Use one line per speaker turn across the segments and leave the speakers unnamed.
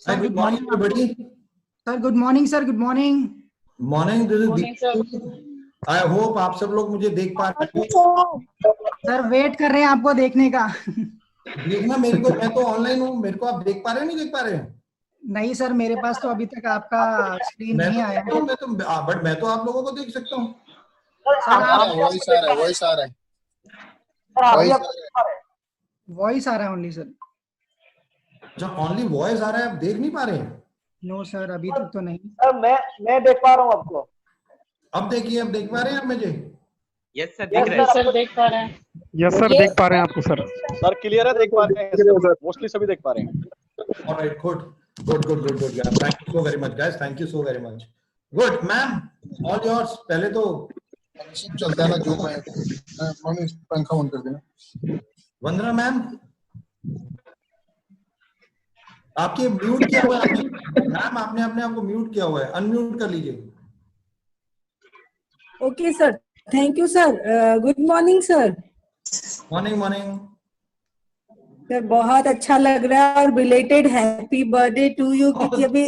Hi, good morning, everybody.
Sir, good morning, sir. Good morning.
Morning, this is
Morning, sir.
Deep. I hope आप सब लोग मुझे देख पा रहे हैं।
सर वेट कर रहे हैं आपको देखने का।
देखना मेरे को, मैं तो ऑनलाइन हूँ, मेरे को आप देख पा रहे हो नहीं देख पा रहे हैं?
नहीं सर, मेरे पास तो अभी तक आपका स्क्रीन नहीं आया है।
बट मैं तो आप लोगों को देख सकता हूँ।
वॉइस आ रहा है ओनली सर।
जब ओनली वॉइस आ रहा है, आप देख नहीं पा रहे हैं?
नो सर, अभी तक तो नहीं।
सर मैं देख पा रहा हूँ आपको।
अब देखिए, अब देख पा रहे हैं आप मुझे?
यस सर, देख रहे हैं सर, देख पा रहे हैं।
यस सर, देख पा रहे हैं आपको सर।
सर क्लियर है, देख पा रहे हैं, मोस्टली सभी देख पा रहे हैं।
ऑलराइट, गुड यार, thank you so very much guys, thank you so very much. Good ma'am, all yours. पहले तो
चलता है ना जो मैं पंखा ऑन कर देना।
वंदना मैम, आपके म्यूट किया हुआ है मैम, आपने अपने आप को म्यूट किया हुआ है, अनम्यूट कर लीजिए।
Okay sir, thank you sir. Good morning sir.
Morning
sir बहुत अच्छा लग रहा है और belated happy birthday to you, क्योंकि अभी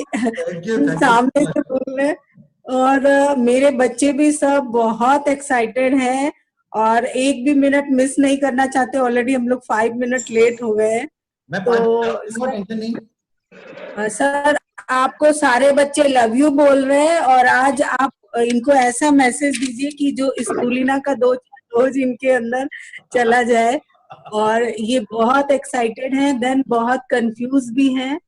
सामने से बोल रहे हैं और मेरे बच्चे भी सब बहुत एक्साइटेड हैं और एक भी मिनट मिस नहीं करना चाहते। ऑलरेडी हम लोग 5 मिनट लेट हो गए हैं। तो सर आपको सारे बच्चे लव यू बोल रहे हैं और आज आप इनको ऐसा मैसेज दीजिए कि जो स्कूलिना का डोज इनके अंदर चला जाए। और ये बहुत एक्साइटेड हैं, देन बहुत कंफ्यूज भी हैं।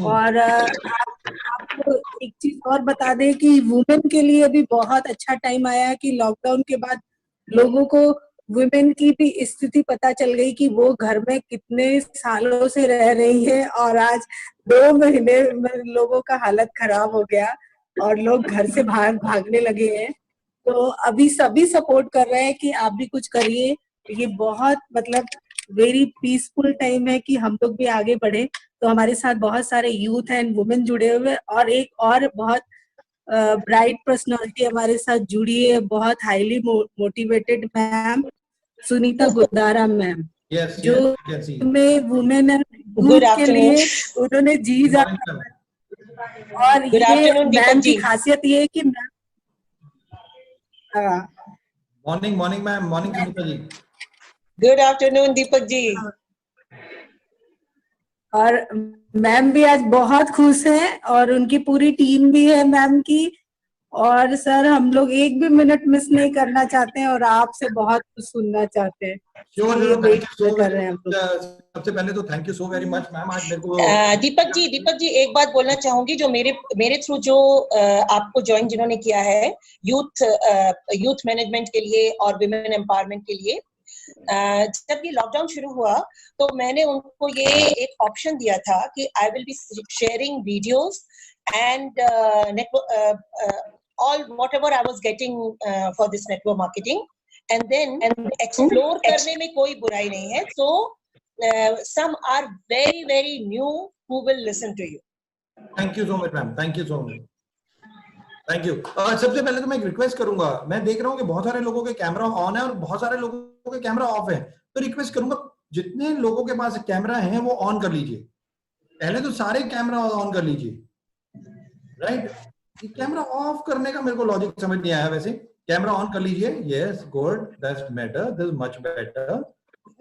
और आपको एक चीज और बता दें कि वुमेन के लिए भी बहुत अच्छा टाइम आया है कि लॉकडाउन के बाद लोगों को वुमेन की भी स्थिति पता चल गई कि वो घर में कितने सालों से रह रही है और आज 2 महीने में लोगों का हालत खराब हो गया और लोग घर से भागने लगे हैं। तो अभी सभी सपोर्ट कर रहे हैं कि आप भी कुछ करिए। ये बहुत मतलब वेरी पीसफुल टाइम है कि हम लोग भी आगे बढ़े। तो हमारे साथ बहुत सारे यूथ एंड वुमेन जुड़े हुए और एक और बहुत ब्राइट पर्सनालिटी हमारे साथ जुड़ी है, बहुत highly motivated ma'am Sunita Gudara ma'am, जो में वुमेन एंड यूथ के लिए उन्होंने जी जान। और ये मैम की खासियत ये है कि ma'am
morning ma'am, morning Sunita ji.
Good afternoon Deepak ji.
और मैम भी आज बहुत खुश हैं और उनकी पूरी टीम भी है मैम की। और सर हम लोग एक भी मिनट मिस नहीं करना चाहते हैं और आपसे बहुत कुछ सुनना चाहते हैं।
सबसे पहले तो thank you so very much ma'am. आज मेरे को
दीपक जी एक बात बोलना चाहूंगी, जो मेरे थ्रू जो आपको ज्वाइन जिन्होंने किया है यूथ मैनेजमेंट के लिए और विमेन एम्पावरमेंट के लिए, जब ये लॉकडाउन शुरू हुआ तो मैंने उनको ये एक ऑप्शन दिया था कि I will be sharing videos and all whatever I was getting for this network marketing, and then explore करने में कोई बुराई नहीं है. So some are very new who will listen to you.
Thank you so much ma'am, thank you so much, thank you. सबसे पहले तो मैं एक रिक्वेस्ट करूंगा, मैं देख रहा हूँ कि बहुत सारे लोगों के कैमरा ऑन है और बहुत सारे लोगों के कैमरा ऑफ है, तो रिक्वेस्ट करूंगा जितने लोगों के पास कैमरा है वो ऑन कर लीजिए। पहले तो सारे कैमरा ऑन कर लीजिए, राइट? कैमरा ऑफ करने का मेरे को लॉजिक समझ नहीं आया। वैसे कैमरा ऑन कर लीजिए। Yes, good, that's better, this much better.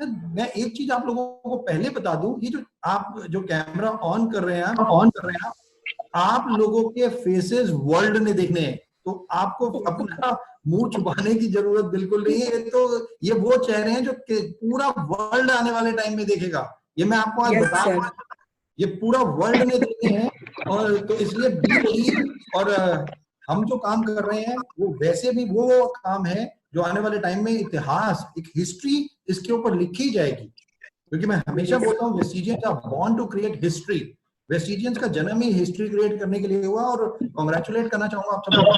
मैं एक चीज आप लोगों को पहले बता दूं, ये जो आप जो कैमरा ऑन कर रहे हैं आप लोगों के फेसेस वर्ल्ड ने देखने हैं, तो आपको अपना मुंह छुपाने की जरूरत बिल्कुल नहीं है। तो ये वो चेहरे हैं जो पूरा वर्ल्ड आने वाले टाइम में देखेगा। ये मैं आपको आज बता रहा हूं, ये पूरा वर्ल्ड ने देखे हैं। और तो इसलिए भी और हम जो काम कर रहे हैं वो वैसे भी वो काम है जो आने वाले टाइम में इतिहास, एक हिस्ट्री इसके ऊपर लिखी जाएगी। क्योंकि मैं हमेशा बोलता हूँ Vestigians are born to create history. Vestigians का जन्म ही हिस्ट्री क्रिएट करने के लिए हुआ और कांग्रेचुलेट करना चाहूंगा आप सबको,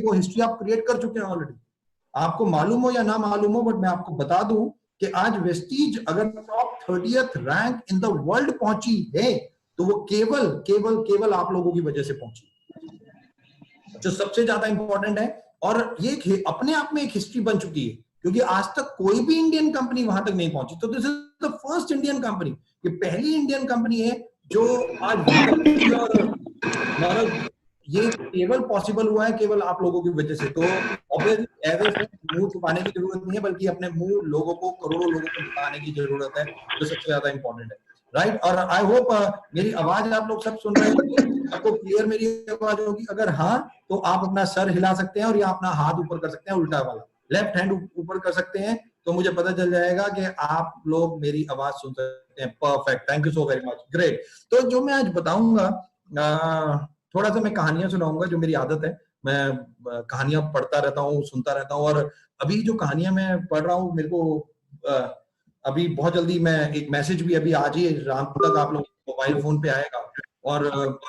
वो हिस्ट्री आप क्रिएट कर चुके हैं ऑलरेडी। आपको मालूम हो या ना मालूम हो, बट मैं आपको बता दूं कि आज वेस्टीज अगर top 30th rank in the world पहुंची है तो वो केवल आप लोगों की वजह से पहुंची, जो सबसे ज्यादा इंपॉर्टेंट है। और ये अपने आप में एक हिस्ट्री बन चुकी है, क्योंकि आज तक कोई भी इंडियन कंपनी वहां तक नहीं पहुंची। तो this is the first Indian company, ये पहली इंडियन कंपनी है जो आज विकल्प और हमारा ये केवल पॉसिबल हुआ है केवल आप लोगों की वजह से। तो ऑब्वियसली मुंह छुपाने की जरूरत नहीं है, बल्कि अपने मुंह लोगों को, करोड़ों लोगों को दिखाने की जरूरत है, जो सबसे ज्यादा इंपॉर्टेंट है, राइट। और आई होप मेरी आवाज आप लोग सब सुन रहे होंगे, आपको क्लियर मेरी आवाज होगी। अगर हाँ, तो आप अपना सर हिला सकते हैं और या अपना हाथ ऊपर कर सकते हैं, उल्टा वाला लेफ्ट हैंड ऊपर कर सकते हैं, तो मुझे पता चल जाएगा कि आप लोग मेरी आवाज सुन सकते हैं। Perfect, thank you so very much, great. तो जो मैं आज बताऊंगा, थोड़ा सा मैं कहानियां सुनाऊंगा, जो मेरी आदत है। मैं कहानियां पढ़ता रहता हूँ, सुनता रहता हूँ, और अभी जो कहानियां मैं पढ़ रहा हूँ, मेरे को अभी बहुत जल्दी मैं एक मैसेज भी अभी आज ही रात तक आप लोग मोबाइल फोन पे आएगा। और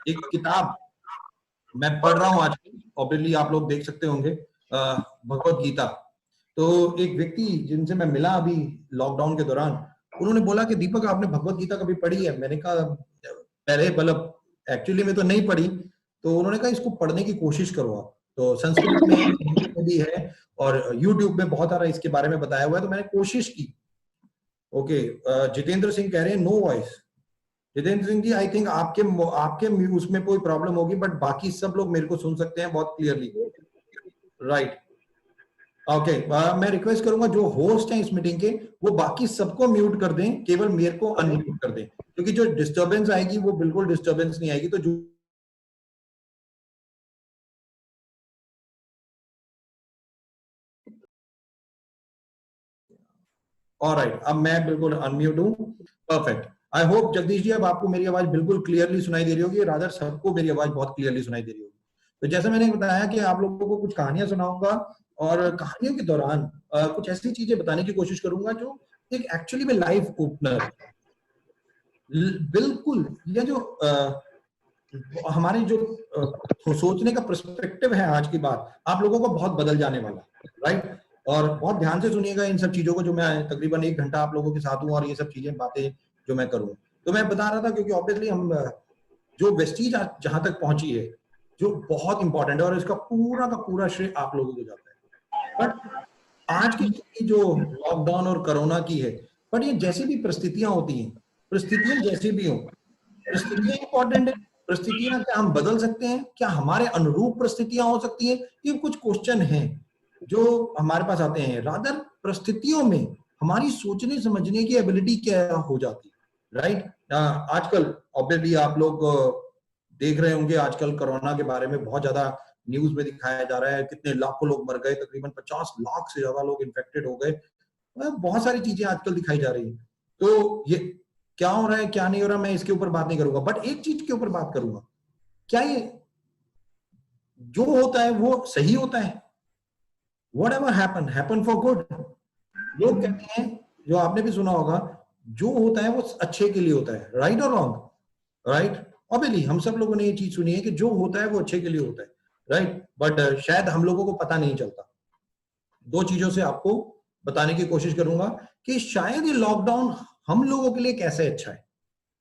एक किताब मैं पढ़ रहा हूँ आजकल, ऑब्वियसली आप लोग देख सकते होंगे, भगवत गीता। तो एक व्यक्ति जिनसे मैं मिला अभी लॉकडाउन के दौरान, उन्होंने बोला कि दीपक आपने भगवत गीता कभी पढ़ी है? मैंने कहा पहले, मतलब एक्चुअली में तो नहीं पढ़ी। तो उन्होंने कहा इसको पढ़ने की कोशिश करो आप। तो संस्कृत में हिंदी में भी है और यूट्यूब में बहुत सारा इसके बारे में बताया हुआ है, तो मैंने कोशिश की। ओके, जितेंद्र सिंह कह रहे हैं no voice. Jitendra Singh ji, I think आपके उसमें कोई प्रॉब्लम होगी, बट बाकी सब लोग मेरे को सुन सकते हैं बहुत क्लियरली, राइट। ओके, मैं रिक्वेस्ट करूंगा जो होस्ट हैं इस मीटिंग के, वो बाकी सबको म्यूट कर दें, केवल मेरे को अनम्यूट कर दें, क्योंकि जो डिस्टर्बेंस आएगी वो बिल्कुल डिस्टर्बेंस नहीं आएगी। तो जो ऑलराइट, अब मैं बिल्कुल अनम्यूट हूं। Perfect, I hope Jagdish ji अब आपको मेरी आवाज बिल्कुल क्लियरली सुनाई दे रही होगी, रादर सबको मेरी आवाज बहुत क्लियरली सुनाई दे रही होगी। तो जैसे मैंने बताया कि आप लोगों को कुछ कहानियां सुनाऊंगा, और कहानियों के दौरान कुछ ऐसी चीजें बताने की कोशिश करूंगा जो एक एक्चुअली में लाइफ ओपनर, बिल्कुल ये जो हमारे जो सोचने का पर्सपेक्टिव है आज की बात, आप लोगों को बहुत बदल जाने वाला, राइट। और बहुत ध्यान से सुनिएगा इन सब चीजों को, जो मैं तकरीबन 1 घंटा आप लोगों के साथ हूँ, और ये सब चीजें बातें जो मैं करूँ। तो मैं बता रहा था, क्योंकि ऑब्वियसली हम जो वेस्टीज जहां तक पहुंची है, जो बहुत इंपॉर्टेंट है, और इसका पूरा का पूरा श्रेय आप लोगों को जाता है। बट आज की स्थिति जो लॉकडाउन और कोरोना की है, बट ये जैसी भी परिस्थितियां होती हैं, परिस्थितियां जैसी भी हो, परिस्थितियां इंपॉर्टेंट है। परिस्थितियां क्या हम बदल सकते हैं? क्या हमारे अनुरूप परिस्थितियां हो सकती हैं? ये कुछ क्वेश्चन हैं जो हमारे पास आते हैं। रादर परिस्थितियों में हमारी सोचने समझने की एबिलिटी क्या हो जाती है, राइट। आजकल ऑब्वियसली आप लोग देख रहे होंगे, आजकल कोरोना के बारे में बहुत ज्यादा न्यूज में दिखाया जा रहा है, कितने लाखों लोग मर गए, तकरीबन 50 लाख से ज्यादा लोग इन्फेक्टेड हो गए। बहुत सारी चीजें आजकल दिखाई जा रही है। तो ये क्या हो रहा है, क्या नहीं हो रहा, मैं इसके ऊपर बात नहीं करूंगा, बट एक चीज के ऊपर बात करूंगा, क्या ये जो होता है वो सही होता है? Whatever happen for good। लोग कहते हैं, जो आपने भी सुना होगा, जो होता है वो अच्छे के लिए होता है, राइट और रॉन्ग, राइट। ऑब्वियसली हम सब लोगों ने ये चीज सुनी है कि जो होता है वो अच्छे के लिए होता है, राइट। बट शायद हम लोगों को पता नहीं चलता। 2 चीजों से आपको बताने की कोशिश करूंगा कि शायद ये लॉकडाउन हम लोगों के लिए कैसे अच्छा है,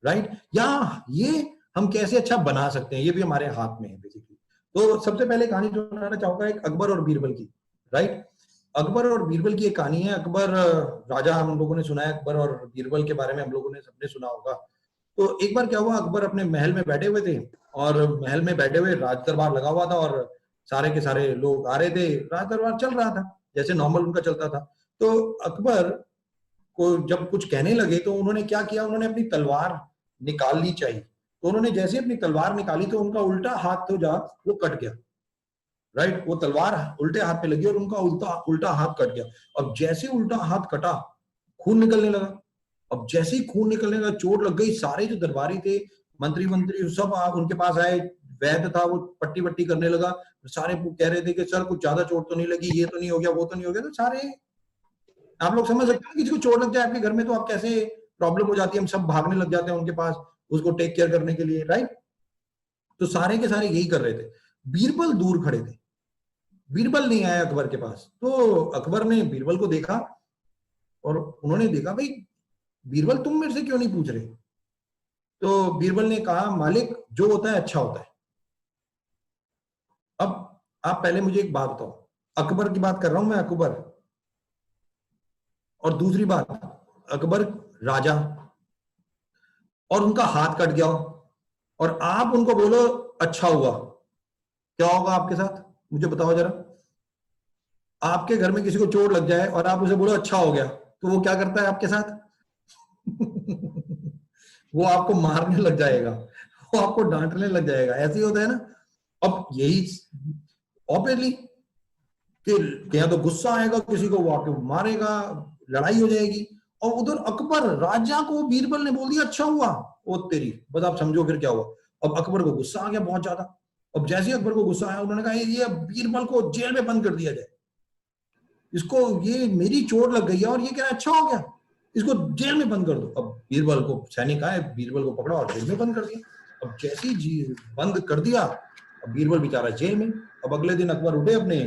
राइट, या ये हम कैसे अच्छा बना सकते हैं, ये भी हमारे हाथ में है बेसिकली। तो सबसे पहले कहानी जो सुनाना चाहूंगा एक अकबर और बीरबल की, राइट। अकबर और बीरबल की एक कहानी है। अकबर राजा, हम लोगों ने सुना है, अकबर और बीरबल के बारे में हम लोगों ने सबने सुना होगा। तो एक बार क्या हुआ, अकबर अपने महल में बैठे हुए थे, और महल में बैठे हुए राज दरबार लगा हुआ था, और सारे के सारे लोग आ रहे थे, राज दरबार चल रहा था जैसे नॉर्मल उनका चलता था। तो अकबर को जब कुछ कहने लगे, तो उन्होंने क्या किया, उन्होंने अपनी तलवार निकाल ली चाहिए। तो उन्होंने जैसे अपनी तलवार निकाली, तो उनका उल्टा हाथ तो वो कट गया, राइट। वो तलवार उल्टे हाथ पे लगी और उनका उल्टा हाथ कट गया। अब जैसे उल्टा हाथ कटा, खून निकलने लगा। अब जैसे ही खून निकलने लगा, चोट लग गई, सारे जो दरबारी थे, मंत्री सब उनके पास आए। वैद्य था, वो पट्टी वट्टी करने लगा। सारे कह रहे थे कि सर कुछ ज्यादा चोट तो नहीं लगी, ये तो नहीं हो गया, वो तो नहीं हो गया। तो सारे, आप लोग समझ सकते हैं, किसी को चोट लग जाए आपके घर में तो आप कैसे प्रॉब्लम हो जाती है, हम सब भागने लग जाते हैं उनके पास उसको टेक केयर करने के लिए, राइट। तो सारे के सारे यही कर रहे थे। बीरबल दूर खड़े थे, बीरबल नहीं आया अकबर के पास। तो अकबर ने बीरबल को देखा, और उन्होंने देखा, भाई बीरबल तुम मेरे से क्यों नहीं पूछ रहे? तो बीरबल ने कहा, मालिक जो होता है अच्छा होता है। अब आप पहले मुझे एक बात बताओ, अकबर की बात कर रहा हूं मैं, अकबर। और दूसरी बात, अकबर राजा, और उनका हाथ कट गया हो और आप उनको बोलो अच्छा हुआ, क्या होगा आपके साथ? मुझे बताओ जरा। आपके घर में किसी को चोट लग जाए और आप उसे बोलो अच्छा हो गया, तो वो क्या करता है आपके साथ? वो आपको मारने लग जाएगा, वो आपको डांटने लग जाएगा। ऐसे ही होता है ना। अब यही ऑब्वियसली कि या तो गुस्सा आएगा किसी को, वो आपको मारेगा, लड़ाई हो जाएगी। और उधर अकबर राजा को बीरबल ने बोल दिया अच्छा हुआ, ओ तेरी, बस आप समझो फिर क्या हुआ। अब अकबर को गुस्सा आ गया बहुत ज्यादा। अब जैसे ही अकबर को गुस्सा आया, उन्होंने कहा ये बीरबल को जेल में बंद कर दिया जाए, इसको, ये मेरी चोट लग गई है और ये क्या अच्छा हो गया, इसको जेल में बंद कर दो। अब बीरबल को सैनिक आए, बीरबल को पकड़ा और जेल में बंद कर दिया। अब जैसे ही बंद कर दिया, अब बीरबल बेचारा जेल में। अब अगले दिन अकबर उठे अपने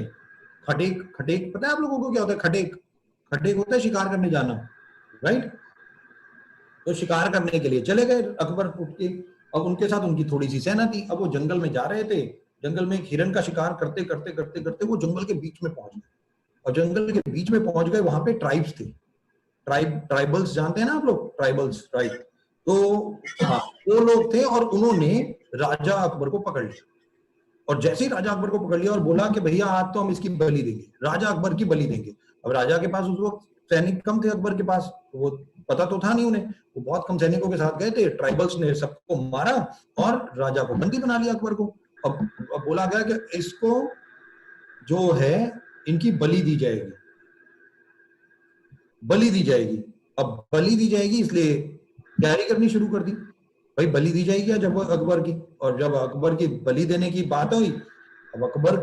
खटेक, खटेक पता है आप लोगों को क्या होता है? खटेक, खटेक होता है शिकार करने जाना, राइट? तो शिकार करने के लिए चले गए अकबर उठ के। अब उनके साथ उनकी थोड़ी सी सेना थी। अब वो जंगल में जा रहे थे, जंगल में एक हिरन का शिकार करते करते करते करते वो जंगल के बीच में पहुंच गए। और जंगल के बीच में पहुंच गए, वहां पे ट्राइब्स थे, ट्राइबल्स जानते हैं ना आप लोग, ट्राइबल्स, राइट? तो हाँ, वो लोग थे और उन्होंने राजा अकबर को पकड़ लिया। और जैसे ही राजा अकबर को पकड़ लिया और बोला कि भैया आज तो हम इसकी बलि देंगे, राजा अकबर की बलि देंगे। अब राजा के पास उस वक्त सैनिक कम थे अकबर के पास, वो पता तो था नहीं उन्हें, वो बहुत कम सैनिकों के साथ गए थे। ट्राइबल्स ने सबको मारा और राजा को बंदी बना लिया अकबर को। अब बोला गया कि इसको जो है इनकी बलि दी जाएगी, बलि दी जाएगी। अब बलि दी जाएगी इसलिए तैयारी करनी शुरू कर दी, भाई बलि दी जाएगी जब अकबर की। और जब अकबर की बलि देने की बात हुई, अब अकबर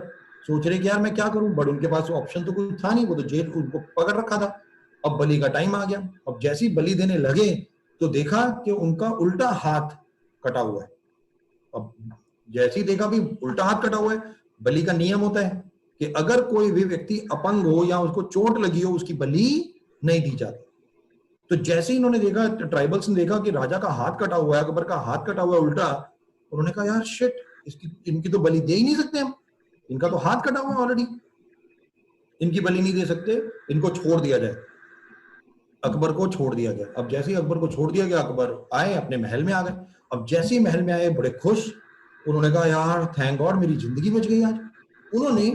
सोच रहे कि यार मैं क्या करूं, बट उनके पास ऑप्शन तो कुछ था नहीं, वो तो जेल, उनको पकड़ रखा था। अब बलि का टाइम आ गया। अब जैसे ही बलि देने लगे तो देखा कि उनका उल्टा हाथ कटा हुआ है। अब जैसे ही देखा भी उल्टा हाथ कटा हुआ है, बलि का नियम होता है कि अगर कोई भी व्यक्ति अपंग हो या उसको चोट लगी हो, उसकी बलि नहीं दी जाती। तो जैसे ही इन्होंने देखा, ट्राइबल्स ने देखा कि राजा का हाथ कटा हुआ है, अकबर का हाथ कटा हुआ है उल्टा, उन्होंने कहा यार शिट, इनकी तो बलि दे ही नहीं सकते हम, इनका तो हाथ कटा हुआ है ऑलरेडी, इनकी बलि नहीं दे सकते, इनको छोड़ दिया जाए। अकबर को छोड़ दिया गया। अब जैसे ही अकबर को छोड़ दिया गया, अकबर आए अपने महल में आ गए। अब जैसे ही महल में आए बड़े खुश, उन्होंने कहा यार थैंक गॉड मेरी जिंदगी बच गई आज। उन्होंने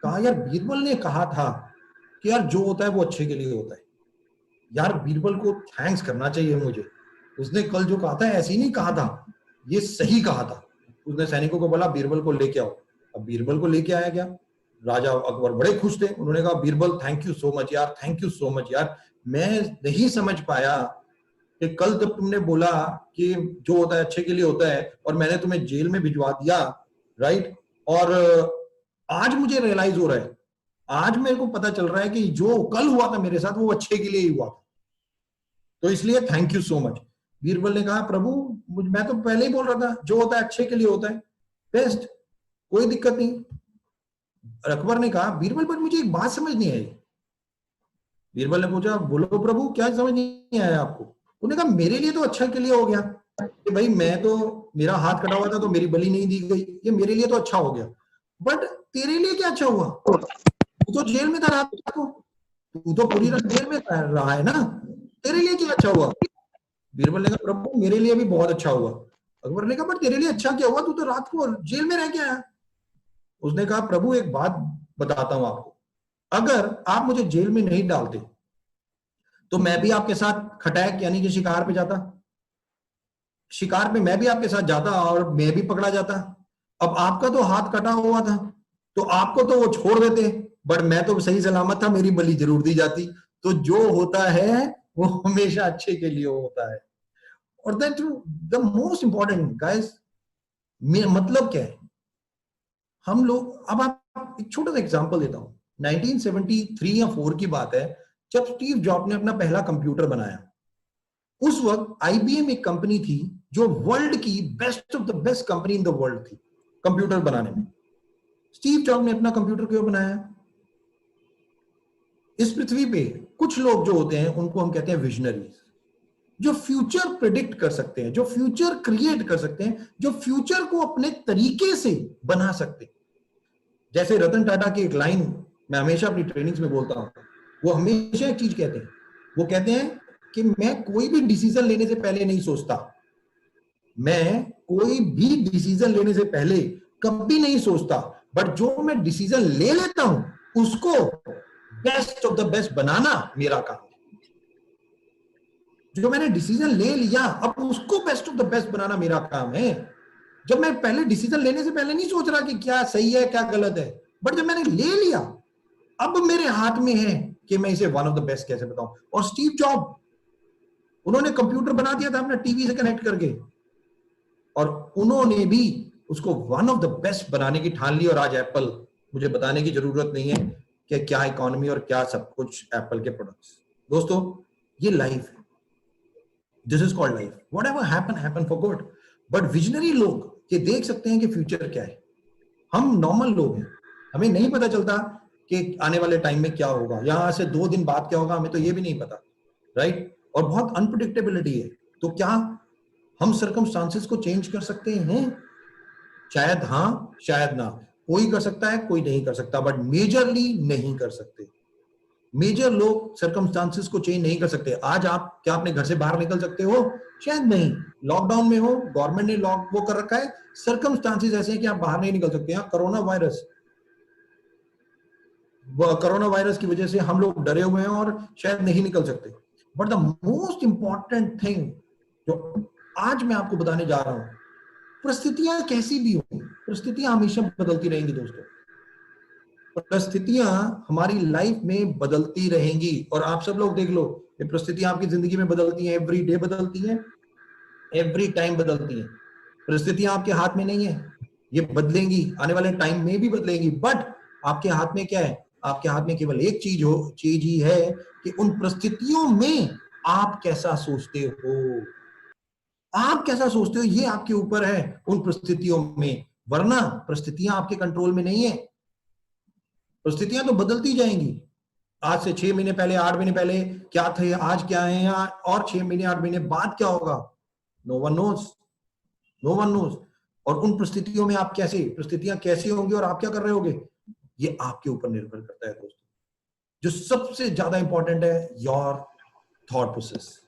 कहा यार बीरबल ने कहा था कि यार जो होता है वो अच्छे के लिए होता है, यार बीरबल को थैंक्स करना चाहिए मुझे, उसने कल जो कहा था ऐसे ही नहीं कहा था, ये सही कहा था। उसने सैनिकों को बोला बीरबल को लेके आओ। अब बीरबल को लेके आया गया। राजा अकबर बड़े खुश थे, उन्होंने कहा Birbal thank you so much यार, थैंक यू सो मच यार, मैं नहीं समझ पाया कि कल जब तुमने बोला कि जो होता है अच्छे के लिए होता है और मैंने तुम्हें जेल में भिजवा दिया, राइट, और आज मुझे रियलाइज हो रहा है, आज मेरे को पता चल रहा है कि जो कल हुआ था मेरे साथ वो अच्छे के लिए ही हुआ था, तो इसलिए thank you so much. Birbal ने कहा प्रभु मैं तो पहले ही बोल रहा था जो होता है अच्छे के लिए होता है, बेस्ट, कोई दिक्कत नहीं। अकबर ने कहा बीरबल पर मुझे एक बात समझ नहीं आई। बीरबल ने पूछा बोलो प्रभु क्या समझ नहीं आया आपको? उन्होंने कहा मेरे लिए तो अच्छा के लिए हो गया कि भाई मैं तो, मेरा हाथ कटा हुआ था तो मेरी बलि नहीं दी गई, ये मेरे लिए तो अच्छा हो गया, बट तेरे लिए क्या अच्छा हुआ? तू तो जेल में था रात को, तू तो पूरी रात जेल में रहा है ना, तेरे लिए क्या अच्छा हुआ? बीरबल ने कहा प्रभु मेरे लिए भी बहुत अच्छा हुआ। अकबर ने कहा बट तेरे लिए अच्छा क्या हुआ, तू तो रात को जेल में रह के आया। उसने कहा प्रभु एक बात बताता हूं आपको, अगर आप मुझे जेल में नहीं डालते तो मैं भी आपके साथ खटैक यानी कि शिकार पे जाता, शिकार पे मैं भी आपके साथ जाता और मैं भी पकड़ा जाता। अब आपका तो हाथ कटा हुआ था तो आपको तो वो छोड़ देते, बट मैं तो सही सलामत था, मेरी बलि जरूर दी जाती। तो जो होता है वो हमेशा अच्छे के लिए होता है। और that the most important guys, मतलब क्या है, हम लोग, अब आप एक छोटा सा एग्जांपल देता हूं, 1973 या 4 की बात है जब स्टीव जॉब ने अपना पहला कंप्यूटर बनाया। उस वक्त आईबीएम एक कंपनी थी जो वर्ल्ड की best of the best company in the world थी कंप्यूटर बनाने में। स्टीव जॉब ने अपना कंप्यूटर क्यों बनाया? इस पृथ्वी पे कुछ लोग जो होते हैं उनको हम कहते हैं विजनरीज, जो फ्यूचर प्रेडिक्ट कर सकते हैं, जो फ्यूचर क्रिएट कर सकते हैं, जो फ्यूचर को अपने तरीके से बना सकते हैं। जैसे रतन टाटा की एक लाइन मैं हमेशा अपनी ट्रेनिंग्स में बोलता हूं, वो हमेशा एक चीज कहते हैं, वो कहते हैं कि मैं कोई भी डिसीजन लेने से पहले नहीं सोचता, मैं कोई भी डिसीजन लेने से पहले कभी नहीं सोचता, बट जो मैं डिसीजन ले लेता हूं उसको बेस्ट ऑफ द बेस्ट बनाना मेरा काम है। जो मैंने डिसीजन ले लिया अब उसको बेस्ट ऑफ द बेस्ट बनाना मेरा काम है। जब मैं पहले डिसीजन लेने से पहले नहीं सोच रहा कि क्या सही है क्या गलत है, बट जब मैंने ले लिया अब मेरे हाथ में है कि मैं इसे वन ऑफ द बेस्ट कैसे बताऊं। और स्टीव जॉब, उन्होंने कंप्यूटर बना दिया था अपना टीवी से कनेक्ट करके, और उन्होंने भी उसको वन ऑफ द बेस्ट बनाने की ठान ली। और आज एप्पल, मुझे बताने की जरूरत नहीं है कि क्या इकोनॉमी और क्या सब कुछ एप्पल के प्रोडक्ट्स। दोस्तों ये लाइफ है, this is called life. What ever happen for good. But visionary लोग ये देख सकते हैं कि फ्यूचर क्या है। हम नॉर्मल लोग हैं, हमें नहीं पता चलता कि आने वाले टाइम में क्या होगा, यहां से 2 दिन बाद क्या होगा, हमें तो ये भी नहीं पता, राइट। और बहुत अनप्रिडिक्टेबिलिटी है। तो क्या हम सर्कमस्टांसेस को चेंज कर सकते हैं? शायद हाँ, शायद ना। कोई कर सकता है, कोई नहीं कर सकता, बट मेजरली नहीं कर सकते। मेजर लोग सर्कमस्टांसेस को चेंज नहीं कर सकते। आज आप क्या अपने घर से बाहर निकल सकते हो? शायद नहीं, लॉकडाउन में हो, गवर्नमेंट ने लॉक वो कर रखा है। सर्कमस्टांसेस ऐसे हैं कि आप बाहर नहीं निकल सकते हैं। कोरोना वायरस की वजह से हम लोग डरे हुए हैं और शायद नहीं निकल सकते। But the most important thing जो आज मैं आपको बताने जा रहा हूं, परिस्थितियां कैसी भी हो, परिस्थितियां हमेशा बदलती रहेंगी दोस्तों। परिस्थितियां हमारी लाइफ में बदलती रहेंगी। और आप सब लोग देख लो, ये परिस्थितियां आपकी जिंदगी में बदलती हैं, एवरी डे बदलती हैं, एवरी टाइम बदलती हैं। परिस्थितियां आपके हाथ में नहीं है, ये बदलेंगी, आने वाले टाइम में भी बदलेंगी। बट आपके हाथ में क्या है? आपके हाथ में केवल एक चीज ही है कि उन परिस्थितियों में आप कैसा सोचते हो। आप कैसा सोचते हो ये आपके ऊपर है उन परिस्थितियों में, वरना परिस्थितियां आपके कंट्रोल में नहीं है। परिस्थितियां तो बदलती जाएंगी। आज से 6 महीने पहले, 8 महीने पहले क्या थे, आज क्या है, और 6 महीने 8 महीने बाद क्या होगा, नो वन नोज। और उन परिस्थितियों में आप कैसे, परिस्थितियां कैसी होंगी और आप क्या कर रहे होगे, ये आपके ऊपर निर्भर करता है दोस्तों। जो सबसे ज्यादा इंपॉर्टेंट है, your thought process,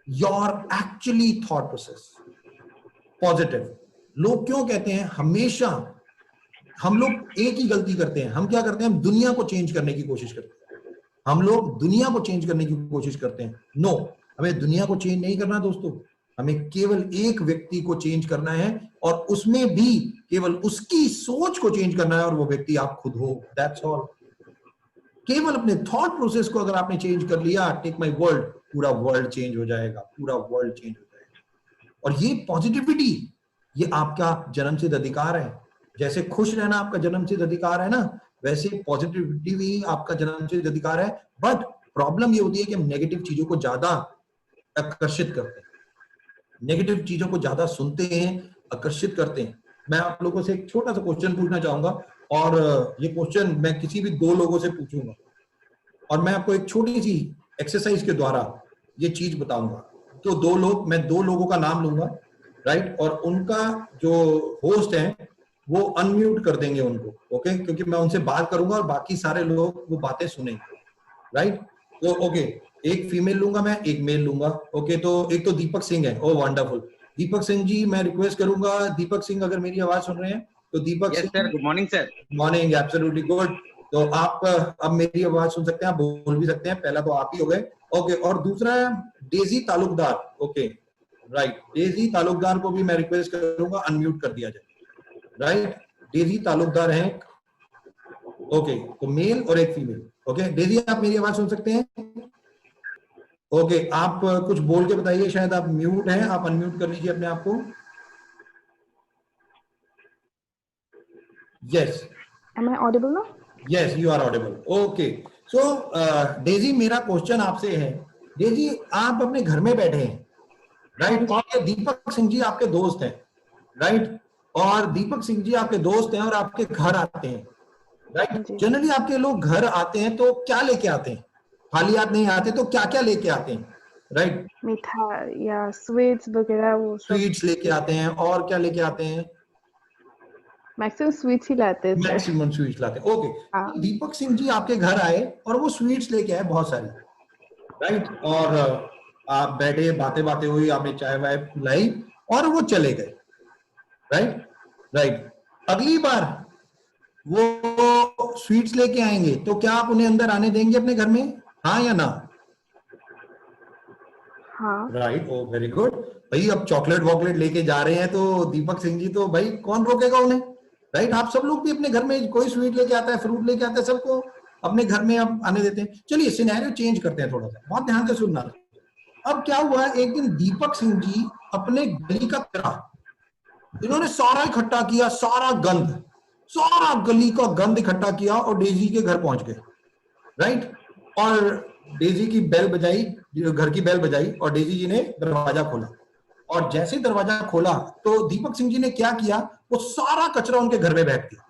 your actually thought process positive. लोग क्यों कहते हैं, हमेशा हम लोग एक ही गलती करते हैं। हम क्या करते हैं, हम दुनिया को चेंज करने की कोशिश करते हैं। हम लोग दुनिया को चेंज करने की कोशिश करते हैं। नो, हमें दुनिया को चेंज नहीं करना दोस्तों, हमें केवल एक व्यक्ति को चेंज करना है, और उसमें भी केवल उसकी सोच को चेंज करना है, और वो व्यक्ति आप खुद हो। That's all. केवल अपने थॉट प्रोसेस को अगर आपने चेंज कर लिया, टेक माय वर्ड, पूरा वर्ल्ड चेंज हो जाएगा, पूरा वर्ल्ड चेंज हो जाएगा। और ये पॉजिटिविटी, ये आपका जन्मसिद्ध अधिकार है। जैसे खुश रहना आपका जन्मसिद्ध अधिकार है ना, वैसे पॉजिटिविटी भी आपका जन्मसिद्ध अधिकार है। बट प्रॉब्लम ये होती है कि हम नेगेटिव चीजों को ज्यादा आकर्षित करते हैं, नेगेटिव चीजों को ज्यादा सुनते हैं, आकर्षित करते हैं। मैं आप लोगों से एक छोटा सा क्वेश्चन पूछना चाहूंगा, और ये क्वेश्चन मैं किसी भी 2 लोगों से पूछूंगा, और मैं आपको एक छोटी सी एक्सरसाइज के द्वारा ये चीज बताऊंगा। तो 2 लोग, मैं 2 लोगों का नाम लूंगा, राइट, और उनका जो होस्ट है वो अनम्यूट कर देंगे उनको, ओके, क्योंकि मैं उनसे बात करूंगा और बाकी सारे लोग वो बातें सुनेंगे, राइट। तो ओके, एक फीमेल लूंगा मैं, एक मेल लूंगा, ओके। तो एक तो दीपक सिंह है, ओ वंडरफुल। दीपक सिंह जी, मैं रिक्वेस्ट करूंगा, दीपक सिंह अगर मेरी आवाज सुन रहे हैं तो Deepak Singh,
sir, good morning sir.
Morning, absolutely good. तो आप अब मेरी आवाज सुन सकते हैं, आप बोल भी सकते हैं। पहला तो आप ही हो गए, ओके। और दूसरा Daisy Talukdar, okay, right. Daisy Talukdar को भी मैं रिक्वेस्ट करूंगा अनम्यूट कर दिया जाए, राइट। डेजी तालुकदार हैं, ओके। तो मेल और एक फीमेल, ओके। डेजी, आप मेरी आवाज सुन सकते हैं? ओके, आप कुछ बोल के बताइए, शायद आप म्यूट हैं, आप अनम्यूट कर लीजिए अपने आप को। Yes,
Am I audible now?
Yes, you are audible, okay. So Daisy, मेरा क्वेश्चन आपसे है, डेजी आप अपने घर में बैठे हैं, राइट, और ये दीपक सिंह जी आपके दोस्त हैं, राइट, और दीपक सिंह जी आपके दोस्त हैं और आपके घर आते हैं, राइट। जनरली आपके लोग घर आते हैं तो क्या लेके आते हैं? खाली हाथ नहीं आते, तो क्या क्या लेके आते हैं, राइट?
मिठाई या स्वीट्स वगैरह, वो
स्वीट्स लेके आते हैं, और क्या लेके आते हैं?
मैक्सिमम स्वीट्स ही लाते हैं।
मैक्सिमम स्वीट्स लाते हैं, ओके। दीपक सिंह जी आपके घर आए और वो स्वीट्स लेके आए बहुत सारी, राइट, और आप बैठे, बातें हुई, आपने चाय वाय पिलाई, और वो चले गए। Right right. अगली बार वो स्वीट्स लेके आएंगे तो क्या आप उन्हें अंदर आने देंगे अपने घर में, हाँ या ना?
हाँ।
राइट, ओ वेरी गुड। भाई अब चॉकलेट वॉकलेट लेके जा रहे हैं तो दीपक सिंह जी, तो भाई कौन रोकेगा उन्हें? राइट, आप सब लोग भी अपने घर में कोई स्वीट लेके आता है, फ्रूट लेके आता है, सबको अपने घर में आप आने देते हैं। चलिए सिनेरियो चेंज करते हैं थोड़ा सा, बहुत ध्यान से सुनना। अब क्या हुआ, एक दिन दीपक सिंह जी अपने गली का कचरा इन्होंने सारा इकट्ठा किया, सारा गली का गंद इकट्ठा किया और डेजी के घर पहुंच गए। राइट, और डेजी की बेल बजाई, घर की बेल बजाई और डेजी जी ने दरवाजा खोला। और जैसे ही दरवाजा खोला तो दीपक सिंह जी ने क्या किया, वो सारा कचरा उनके घर में बैठ गया।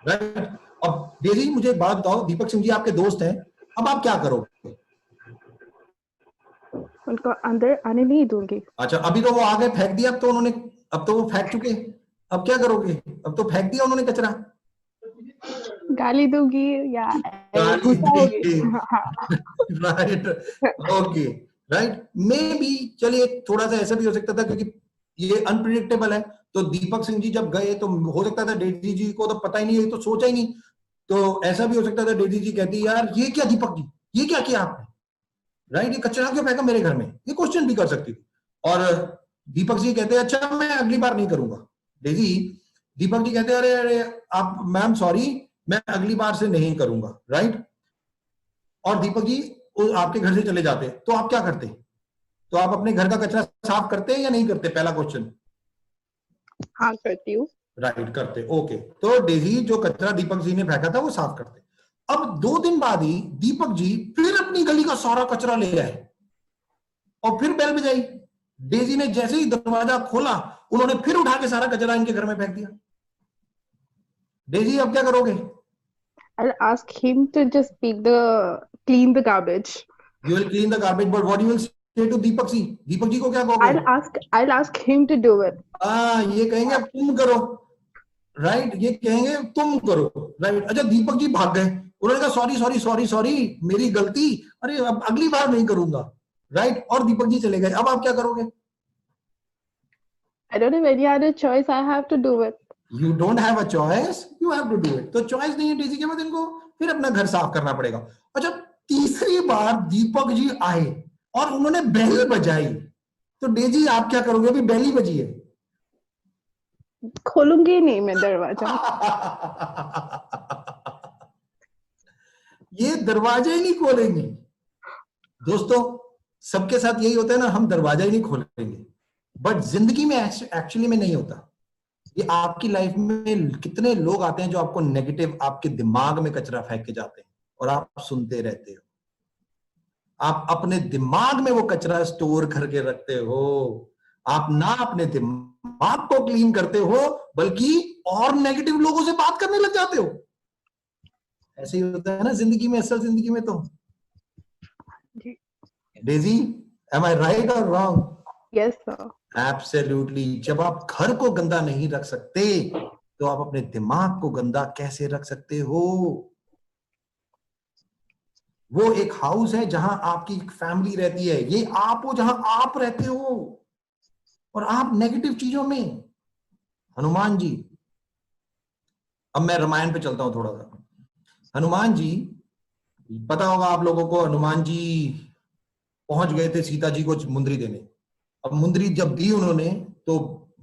राइट, अब डेजी मुझे एक बात बताओ, दीपक सिंह जी आपके दोस्त हैं, अब आप क्या करोगे?
उनको अंदर आने नहीं दूंगी।
अच्छा, अभी तो वो आ गए, फेंक दिया, अब तो वो फेंक चुके, अब क्या करोगे? अब तो फेंक दिया उन्होंने कचरा।
गाली दूंगी या गुस्सा होगी।
Right, okay, right, may be. चलिए थोड़ा सा ऐसा भी हो सकता था क्योंकि ये अनप्रिडिक्टेबल है, तो दीपक सिंह जी जब गए तो हो सकता था डेजी जी को तो पता ही नहीं है, तो सोचा ही नहीं, तो ऐसा भी हो सकता था डेजी जी कहती यार ये क्या दीपक जी, ये क्या किया आपने? राइट, ये कचरा क्यों फेंका मेरे घर में? ये क्वेश्चन भी कर सकती थी। और दीपक जी कहते हैं अच्छा मैं अगली बार नहीं करूंगा। डेजी, दीपक जी कहते हैं अरे अरे आप मैम सॉरी, मैं अगली बार से नहीं करूंगा। राइट, और दीपक जी आपके घर से चले जाते, तो आप क्या करते? तो आप अपने घर का कचरा साफ करते हैं या नहीं करते? पहला क्वेश्चन।
हाँ करती हूँ।
राइट, करते, ओके। तो डेजी जो कचरा दीपक जी ने फेंका था वो साफ करते। अब 2 दिन बाद ही दीपक जी फिर अपनी गली का सारा कचरा ले आए और फिर बेल बजाई। डेजी ने जैसे ही दरवाजा खोला उन्होंने फिर उठा के सारा कचरा इनके घर में फेंक दिया। डेजी अब क्या करोगे?
I'll ask him to just clean the garbage.
You will clean the garbage, but what you will say to Deepak ji? Deepak ji को क्या कहोगे?
I'll ask him to do it.
ये कहेंगे अब तुम करो। राइट, ये कहेंगे तुम करो। राइट, अच्छा दीपक जी भाग गए, उन्होंने कहा सॉरी सॉरी सॉरी सॉरी मेरी गलती, अरे अब अगली बार नहीं करूंगा। राइट, और दीपक जी चले गए। अब आप क्या करोगे?
I don't have any other choice. I have to do it.
You don't have a choice, you have to do it. तो चॉइस नहीं है डेजी के बाद इनको फिर अपना घर साफ करना पड़ेगा। अच्छा, तीसरी बार दीपक जी आए और उन्होंने बेल बजाई, तो डेजी आप क्या करोगे? अभी बेल ही बजी है।
खोलूंगी नहीं मैं दरवाजा।
ये दरवाजा ही नहीं खोलेंगी। दोस्तों सबके साथ यही होता है ना, हम दरवाजा ही नहीं खोलेंगे, बट जिंदगी में एक्चुअली में नहीं होता। ये आपकी लाइफ में कितने लोग आते हैं जो आपको नेगेटिव, आपके दिमाग में कचरा फेंक के जाते हैं और आप सुनते रहते हो। आप अपने दिमाग में वो कचरा स्टोर करके रखते हो। आप ना अपने दिमाग को क्लीन करते हो बल्कि और नेगेटिव लोगों से बात करने लग जाते हो। ऐसे ही होता है ना जिंदगी में, असल जिंदगी में। तो Daisy, am I right or wrong?
Yes sir.
Absolutely. जब आप घर को गंदा नहीं रख सकते तो आप अपने दिमाग को गंदा कैसे रख सकते हो? वो एक हाउस है जहां आपकी फैमिली रहती है, ये आप हो जहां आप रहते हो और आप नेगेटिव चीजों में। हनुमान जी, अब मैं रामायण पे चलता हूं थोड़ा सा। हनुमान जी, पता होगा आप लोगों को, हनुमान जी पहुंच गए थे सीता जी को मुंदरी देने। अब मुंदरी जब दी उन्होंने तो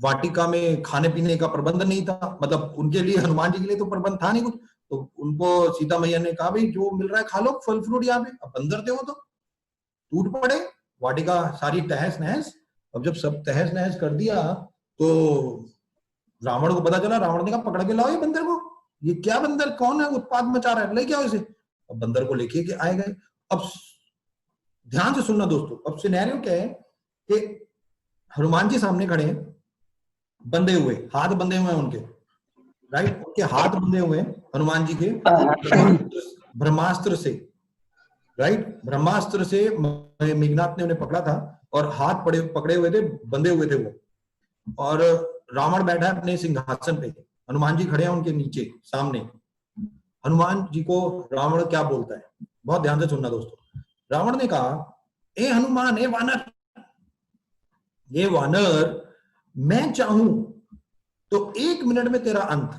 वाटिका में खाने पीने का प्रबंध नहीं था, मतलब उनके लिए, हनुमान जी के लिए तो प्रबंध था नहीं कुछ, तो उनको सीता मैया ने कहा भाई जो मिल रहा है खा लो, फल फ्रूट यहाँ पे। अब बंदर थे वो तो टूट पड़े, वाटिका सारी तहस नहस। अब जब सब तहस नहस कर दिया तो रावण को पता चला, रावण ने कहा पकड़ के लाओ ये बंदर को, ये क्या बंदर, कौन है उत्पात मचा रहा है, ले क्या इसे। अब बंदर को लेके के आए गए। अब ध्यान से सुनना दोस्तों, अब सिनेरियो क्या है कि हनुमान जी सामने खड़े हैं, बंधे हुए, हाथ बंधे हुए हैं उनके। राइट, उनके हाथ बंधे हुए हैं हनुमान जी के ब्रह्मास्त्र से। राइट, ब्रह्मास्त्र से मेघनाथ ने उन्हें पकड़ा था और हाथ पकड़े हुए थे, बंधे हुए थे वो। और रावण बैठा है अपने सिंहासन पे, हनुमान जी खड़े हैं उनके नीचे सामने। हनुमान जी को रावण क्या बोलता है, बहुत ध्यान से सुनना दोस्तों। रावण ने कहा, ए हनुमान, ए वानर, ये वानर, मैं चाहूं तो 1 मिनट में तेरा अंत।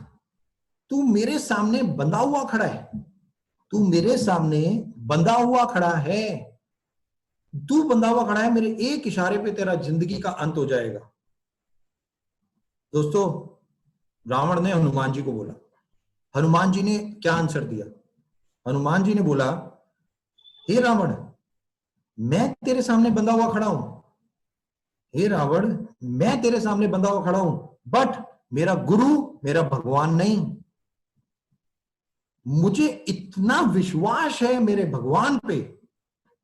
तू मेरे सामने बंधा हुआ खड़ा है, तू मेरे सामने बंधा हुआ खड़ा है, तू बंधा हुआ खड़ा है, मेरे एक इशारे पे तेरा जिंदगी का अंत हो जाएगा। दोस्तों, रावण ने हनुमान जी को बोला, हनुमान जी ने क्या आंसर दिया? हनुमान जी ने बोला, हे रावण, मैं तेरे सामने बंधा हुआ खड़ा हूं, हे रावण, मैं तेरे सामने बंधा हुआ खड़ा हूं, बट मेरा गुरु मेरा भगवान नहीं। मुझे इतना विश्वास है मेरे भगवान पे,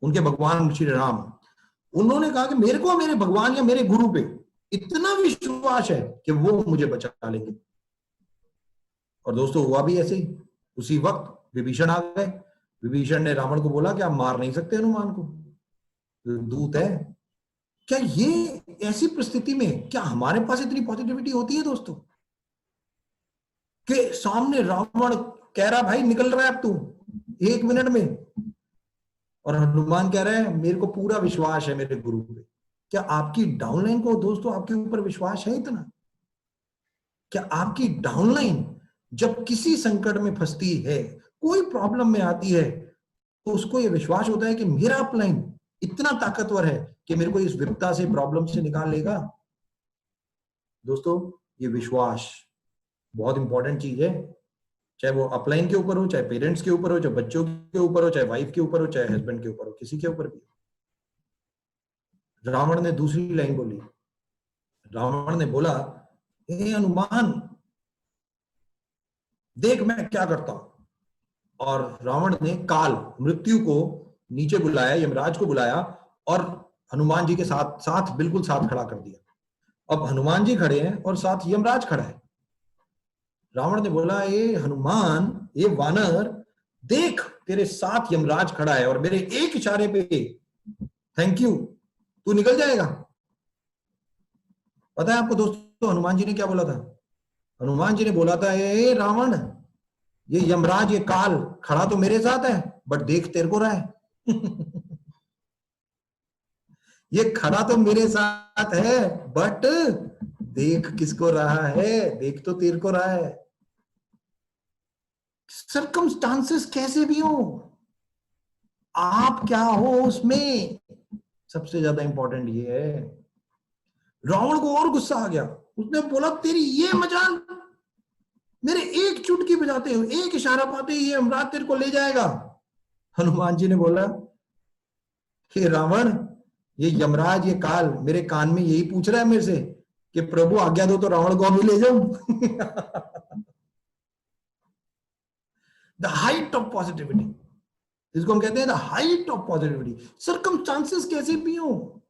उनके भगवान श्री राम, उन्होंने कहा कि मेरे को मेरे भगवान या मेरे गुरु पे इतना विश्वास है कि वो मुझे बचा लेंगे। और दोस्तों, हुआ भी ऐसे ही। उसी वक्त विभीषण आ गए। विभीषण ने रावण को बोला कि आप मार नहीं सकते हनुमान को, दूत है। क्या ये ऐसी परिस्थिति में क्या हमारे पास इतनी पॉजिटिविटी होती है दोस्तों, कि सामने रावण कह रहा भाई निकल रहा है अब तू 1 मिनट में, और हनुमान कह रहा है मेरे को पूरा विश्वास है मेरे गुरु पे। क्या आपकी डाउनलाइन को दोस्तों आपके ऊपर विश्वास है इतना? क्या आपकी डाउनलाइन जब किसी संकट में फंसती है, कोई प्रॉब्लम में आती है, तो उसको ये विश्वास होता है कि मेरा अपलाइन इतना ताकतवर है कि मेरे को इस विपदा से, प्रॉब्लम से निकाल लेगा? दोस्तों, ये विश्वास बहुत इंपॉर्टेंट चीज है, चाहे वो अपलाइन के ऊपर हो, चाहे पेरेंट्स के ऊपर हो, चाहे बच्चों के ऊपर हो, चाहे वाइफ के ऊपर हो, चाहे हस्बैंड के ऊपर हो, किसी के ऊपर भी। रावण ने दूसरी लाइन बोली, रावण ने बोला, हे हनुमान, देख मैं क्या करता हूं। और रावण ने काल, मृत्यु को नीचे बुलाया, यमराज को बुलाया, और हनुमान जी के साथ साथ बिल्कुल साथ खड़ा कर दिया। अब हनुमान जी खड़े हैं और साथ यमराज खड़ा है। रावण ने बोला, ये हनुमान, ये वानर, देख तेरे साथ यमराज खड़ा है और मेरे एक इशारे पे थैंक यू तू निकल जाएगा। पता है आपको दोस्तों हनुमान जी ने क्या बोला था? हनुमान जी ने बोला था, ए रावण, ये यमराज, ये काल खड़ा तो मेरे साथ है, बट देख तेरे को रहा है। ये खड़ा तो मेरे साथ है, बट देख किसको रहा है, देख तो तेरे को रहा है। सर्कमस्टांसेस कैसे भी हो, आप क्या हो उसमें, सबसे ज्यादा इंपॉर्टेंट ये है। रावण को और गुस्सा आ गया, उसने बोला, तेरी ये मजाल, मेरे एक चुटकी बजाते हो, एक इशारा पाते ही ये यमराज तेरे को ले जाएगा। हनुमान जी ने बोला, हे रावण, ये यमराज, ये काल मेरे कान में यही पूछ रहा है मेरे से कि प्रभु आज्ञा दो तो रावण को अभी ले जाऊं। द हाइट ऑफ पॉजिटिविटी, इसको हम कहते हैं the height of positivity. Circumstances कैसे भी हो,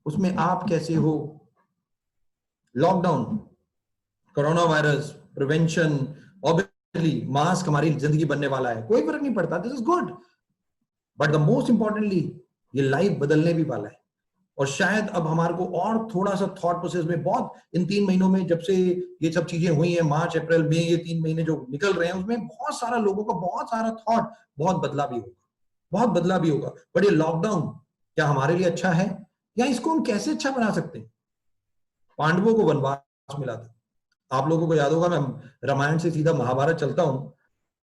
उसमें आप कैसे हो। Lockdown, corona virus, prevention, obviously mask हमारी जिंदगी बनने वाला है, कोई फर्क नहीं पड़ता, this is good, but the most importantly ये लाइफ बदलने भी वाला है। और शायद अब हमारे को और थोड़ा सा थॉट प्रोसेस में, बहुत इन 3 महीनों में जब से ये सब चीजें हुई हैं, मार्च अप्रैल मई, ये 3 महीने जो निकल रहे हैं, उसमें बहुत सारा लोगों का बहुत सारा थॉट बहुत बदला भी होगा, बहुत बदला भी होगा। बट ये लॉकडाउन क्या हमारे लिए अच्छा है, या इसको हम कैसे अच्छा बना सकते हैं? पांडवों को वनवास मिला था, आप लोगों को याद होगा, मैं रामायण से सीधा महाभारत चलता हूं,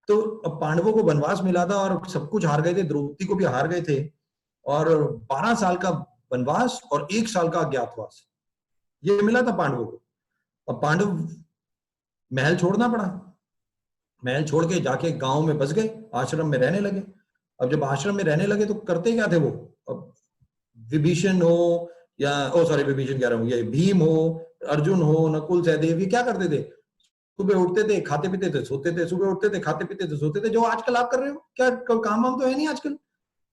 तो पांडवों को वनवास मिला था और सब कुछ हार गए थे, द्रौपदी को भी हार गए थे, और 12 साल का वनवास और 1 साल का अज्ञातवास ये मिला था पांडवों को। अब पांडव महल छोड़ना पड़ा, महल छोड़ के जाके गांव में बस गए, आश्रम में रहने लगे। अब जब आश्रम में रहने लगे तो करते क्या थे वो, अब विभीषण हो या विभीषण कह रहा हूं, ये भीम हो, अर्जुन हो, नकुल सहदेव, ये क्या करते थे? सुबह उठते थे, खाते पीते थे, सोते थे, सुबह उठते थे, खाते पीते थे, सोते थे, जो आजकल आप कर रहे हो। क्या काम वाम तो है नहीं आजकल,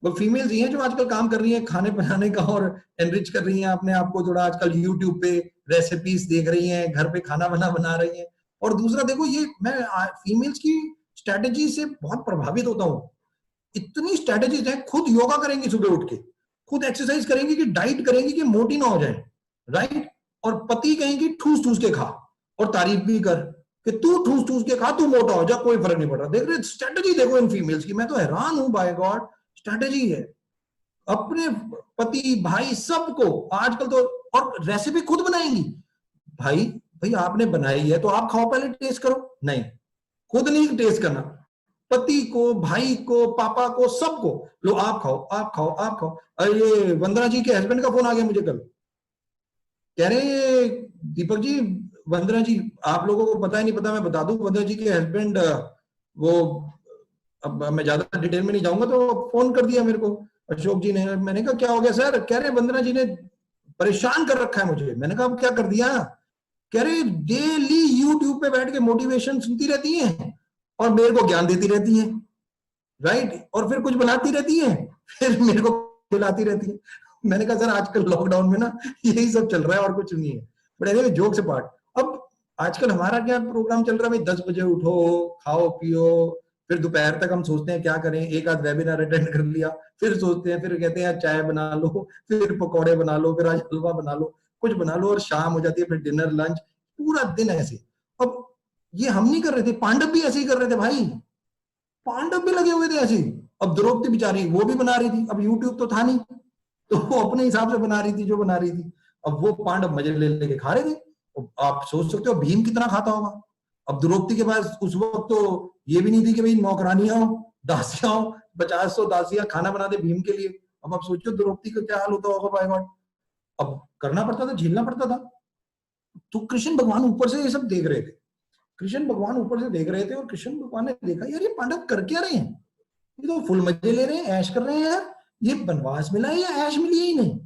वो फीमेल्स ही हैं जो आजकल काम कर रही हैं खाने बनाने का, और एनरिच कर रही हैं अपने आप को, थोड़ा आजकल यूट्यूब पे रेसिपीज देख रही हैं, घर पे खाना बना रही हैं। और दूसरा देखो, ये मैं फीमेल्स की स्ट्रेटेजी से बहुत प्रभावित होता हूँ। इतनी स्ट्रेटेजीज है, खुद योगा करेंगी सुबह उठ के, खुद एक्सरसाइज करेंगी, कि डाइट करेंगी कि मोटी ना हो जाए, राइट। और पति कहेंगे ठूस ठूस के खा, और तारीफ भी कर कि तू ठूस ठूस के खा, तू मोटा हो जा, कोई फर्क नहीं पड़ रहा। देख रहे स्ट्रेटेजी देखो इन फीमेल्स की, मैं तो हैरान हूं, बाय गॉड, स्ट्रेटेजी है। अपने पति भाई सबको आजकल तो और रेसिपी खुद बनाएंगी। भाई आपने बनाई है तो आप खाओ, पहले टेस्ट करो। नहीं, खुद नहीं टेस्ट करना, पति को, भाई को, पापा को, सबको, लो आप खाओ, आप खाओ, आप खाओ। अरे ये वंदना जी के हस्बैंड का फोन आ गया मुझे कल, कह रहे दीपक जी, वंदना जी, आप लोगों को पता है नहीं पता, मैं बता दूं, वंदना जी के हस्बैंड वो, अब मैं ज्यादा डिटेल में नहीं जाऊंगा, तो फोन कर दिया मेरे को अशोक जी ने। मैंने कहा क्या हो गया सर? कह रहे वंदना जी ने परेशान कर रखा है मुझे। मैंने कहा अब क्या कर दिया? कह रहे डेली यूट्यूब पे बैठ के मोटिवेशन सुनती रहती हैं और मेरे को ज्ञान देती रहती हैं, राइट, और फिर कुछ बनाती रहती हैं, फिर मेरे को बुलाती रहती है। मैंने कहा सर आजकल लॉकडाउन में ना यही सब चल रहा है और कुछ नहीं है। बट एनीवे, जोक से पार्ट, अब आजकल हमारा क्या प्रोग्राम चल रहा है भाई, 10 बजे उठो, खाओ पियो, फिर दोपहर तक हम सोचते हैं क्या करें, एक आध वेबिनार अटेंड कर लिया, फिर सोचते हैं, फिर कहते हैं चाय बना लो, फिर पकौड़े बना लो, फिर आज हलवा बना लो, कुछ बना लो, और शाम हो जाती है, फिर डिनर लंच, पूरा दिन ऐसे। अब ये हम नहीं कर रहे थे, पांडव भी ऐसे ही कर रहे थे भाई, पांडव भी लगे हुए थे ऐसे। अब द्रौपदी बेचारी वो भी बना रही थी, अब यूट्यूब तो था नहीं, तो वो अपने हिसाब से बना रही थी जो बना रही थी। अब वो पांडव मजे ले लेके खा रहे थे। आप सोच सकते हो भीम कितना खाता होगा। अब द्रौपदी के पास उस वक्त तो ये भी नहीं थी कि भाई नौकरानियां हो, दासियां हो, 50-100 दासियां खाना बना दे भीम के लिए। अब आप सोचो द्रौपदी का क्या हाल होता होगा, बाय गॉड। अब करना पड़ता था, झेलना पड़ता था। तो कृष्ण भगवान ऊपर से ये सब देख रहे थे, कृष्ण भगवान ऊपर से देख रहे थे, और कृष्ण भगवान ने देखा यार ये पांडव कर क्या रहे हैं, ये तो फुल मजे ले रहे हैं, ऐश कर रहे हैं यार, ये वनवास मिला है या ऐश मिली ही नहीं,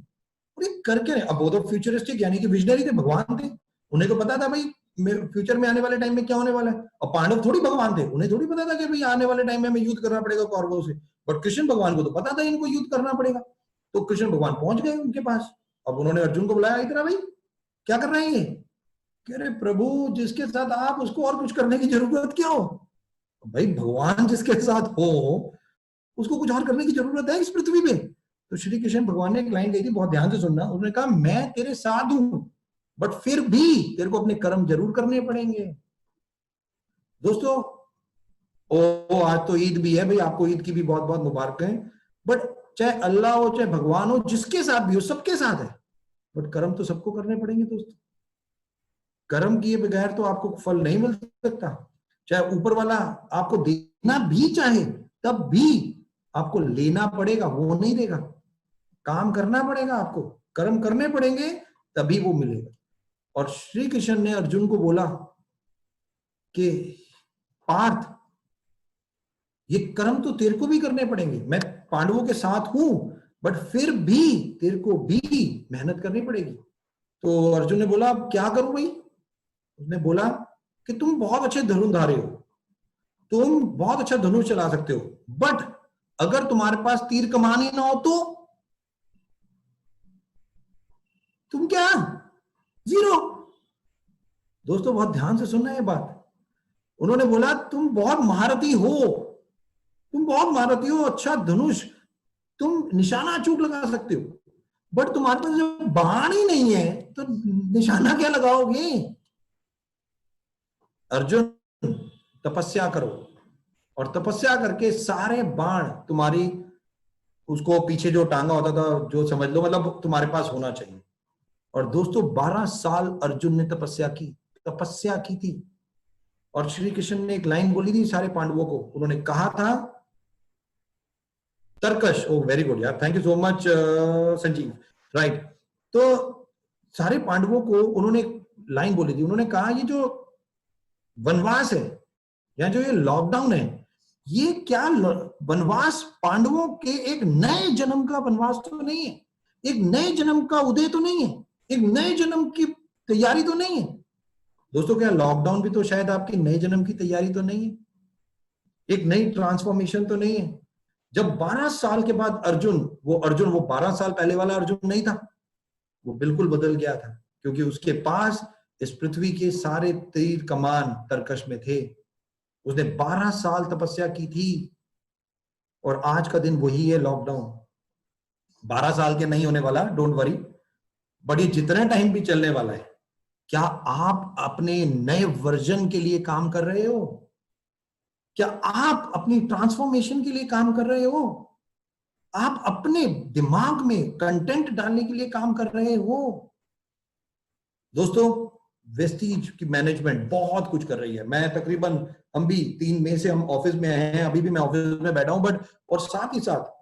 और ये कर क्या रहे। अब वो तो फ्यूचरिस्टिक यानी कि विजनरी थे, भगवान थे, उन्हें तो पता था भाई फ्यूचर में आने वाले टाइम में क्या होने वाला है। और पांडव थोड़ी भगवान थे, उन्हें थोड़ी पता था कि भाई आने वाले टाइम में हमें युद्ध करना पड़ेगा कौरवों से, बट कृष्ण भगवान को तो पता था इनको युद्ध करना पड़ेगा। तो कृष्ण भगवान पहुंच गए उनके पास। अब उन्होंने अर्जुन को बुलाया, इतना भाई क्या कर रहे हैं ये? कह रहे प्रभु जिसके साथ आप, उसको और कुछ करने की जरूरत क्या हो? भाई भगवान जिसके साथ हो उसको कुछ और करने की जरूरत है इस पृथ्वी पे? तो श्री कृष्ण भगवान ने एक लाइन कही थी, बहुत ध्यान से सुनना। उन्होंने कहा मैं तेरे साथ हूं, बट फिर भी तेरे को अपने कर्म जरूर करने पड़ेंगे। दोस्तों आज तो ईद भी है भाई, आपको ईद की भी बहुत बहुत मुबारकें। बट चाहे अल्लाह हो, चाहे भगवान हो, जिसके साथ भी हो, सबके साथ है, बट कर्म तो सबको करने पड़ेंगे दोस्तों। कर्म किए बगैर तो आपको फल नहीं मिल सकता। चाहे ऊपर वाला आपको देना भी चाहे, तब भी आपको लेना पड़ेगा, वो नहीं देगा। काम करना पड़ेगा, आपको कर्म करने पड़ेंगे, तभी वो मिलेगा। और श्री कृष्ण ने अर्जुन को बोला कि पार्थ ये कर्म तो तेरे को भी करने पड़ेंगे, मैं पांडवों के साथ हूं, बट फिर भी तेरे को भी मेहनत करनी पड़ेगी। तो अर्जुन ने बोला अब क्या करूं भाई? उसने बोला कि तुम बहुत अच्छे धनुर्धारी हो, तुम बहुत अच्छा धनुष चला सकते हो, बट अगर तुम्हारे पास तीर कमान ही ना हो तो तुम क्या, जीरो। दोस्तों बहुत ध्यान से सुनना है बात। उन्होंने बोला तुम बहुत महारथी हो, तुम बहुत महारथी हो, अच्छा धनुष, तुम निशाना अचूक लगा सकते हो, बट तुम्हारे पास जब बाण ही नहीं है तो निशाना क्या लगाओगे? अर्जुन तपस्या करो, और तपस्या करके सारे बाण तुम्हारी, उसको पीछे जो टांगा होता था, जो समझ लो मतलब तुम्हारे पास होना चाहिए। और दोस्तों 12 साल अर्जुन ने तपस्या की थी। और श्री कृष्ण ने एक लाइन बोली थी सारे पांडवों को, उन्होंने कहा था तरकश, ओ वेरी गुड यार, thank you so much Sanjeev, right. तो सारे पांडवों को उन्होंने लाइन बोली थी, उन्होंने कहा ये जो वनवास है या जो ये लॉकडाउन है, ये क्या वनवास पांडवों के एक नए जन्म का वनवास तो नहीं है, एक नए जन्म का उदय तो नहीं है, एक नए जन्म की तैयारी तो नहीं है। दोस्तों क्या लॉकडाउन भी तो शायद आपकी नए जन्म की तैयारी तो नहीं है, एक नई ट्रांसफॉर्मेशन तो नहीं है? जब 12 साल के बाद अर्जुन वो 12 साल पहले वाला अर्जुन नहीं था, वो बिल्कुल बदल गया था, क्योंकि उसके पास इस पृथ्वी के सारे तीर कमान तरकश में थे। उसने 12 साल तपस्या की थी, और आज का दिन वही है लॉकडाउन। 12 साल के नहीं होने वाला, डोंट वरी, बट ये जितना टाइम भी चलने वाला है, क्या आप अपने नए वर्जन के लिए काम कर रहे हो? क्या आप अपनी ट्रांसफॉर्मेशन के लिए काम कर रहे हो? आप अपने दिमाग में कंटेंट डालने के लिए काम कर रहे हो? दोस्तों वेस्टीज की मैनेजमेंट बहुत कुछ कर रही है। मैं तकरीबन हम भी 3 मई से हम ऑफिस में हैं, अभी भी मैं ऑफिस में बैठा हूं, बट और साथ ही साथ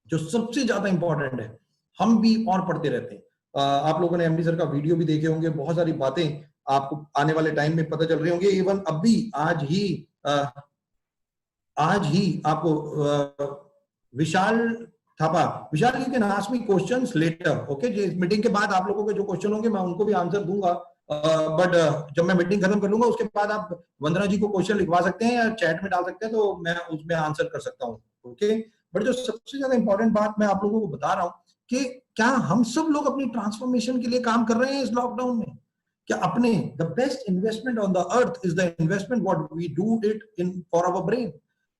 जो सबसे ज्यादा इंपॉर्टेंट है, हम भी और पढ़ते रहते हैं। आप लोगों ने एमडी सर का वीडियो भी देखे होंगे, बहुत सारी बातें आपको आने वाले टाइम में पता चल रही होंगी। इवन अभी आज ही आपको Vishal Vishal you can ask me questions later, okay. इस मीटिंग के बाद आप लोगों के जो क्वेश्चन होंगे मैं उनको भी आंसर दूंगा, बट जब मैं मीटिंग खत्म कर लूंगा उसके बाद आप वंदना जी को क्वेश्चन लिखवा सकते हैं या चैट में डाल सकते हैं, तो मैं उसमें आंसर कर सकता हूँ, ओके। बट जो सबसे ज्यादा इंपॉर्टेंट बात मैं आप लोगों को बता रहा हूँ कि क्या हम सब लोग अपनी ट्रांसफॉर्मेशन के लिए काम कर रहे हैं इस लॉकडाउन में? क्या अपने the best investment on the earth is the investment what we do it in for our brain,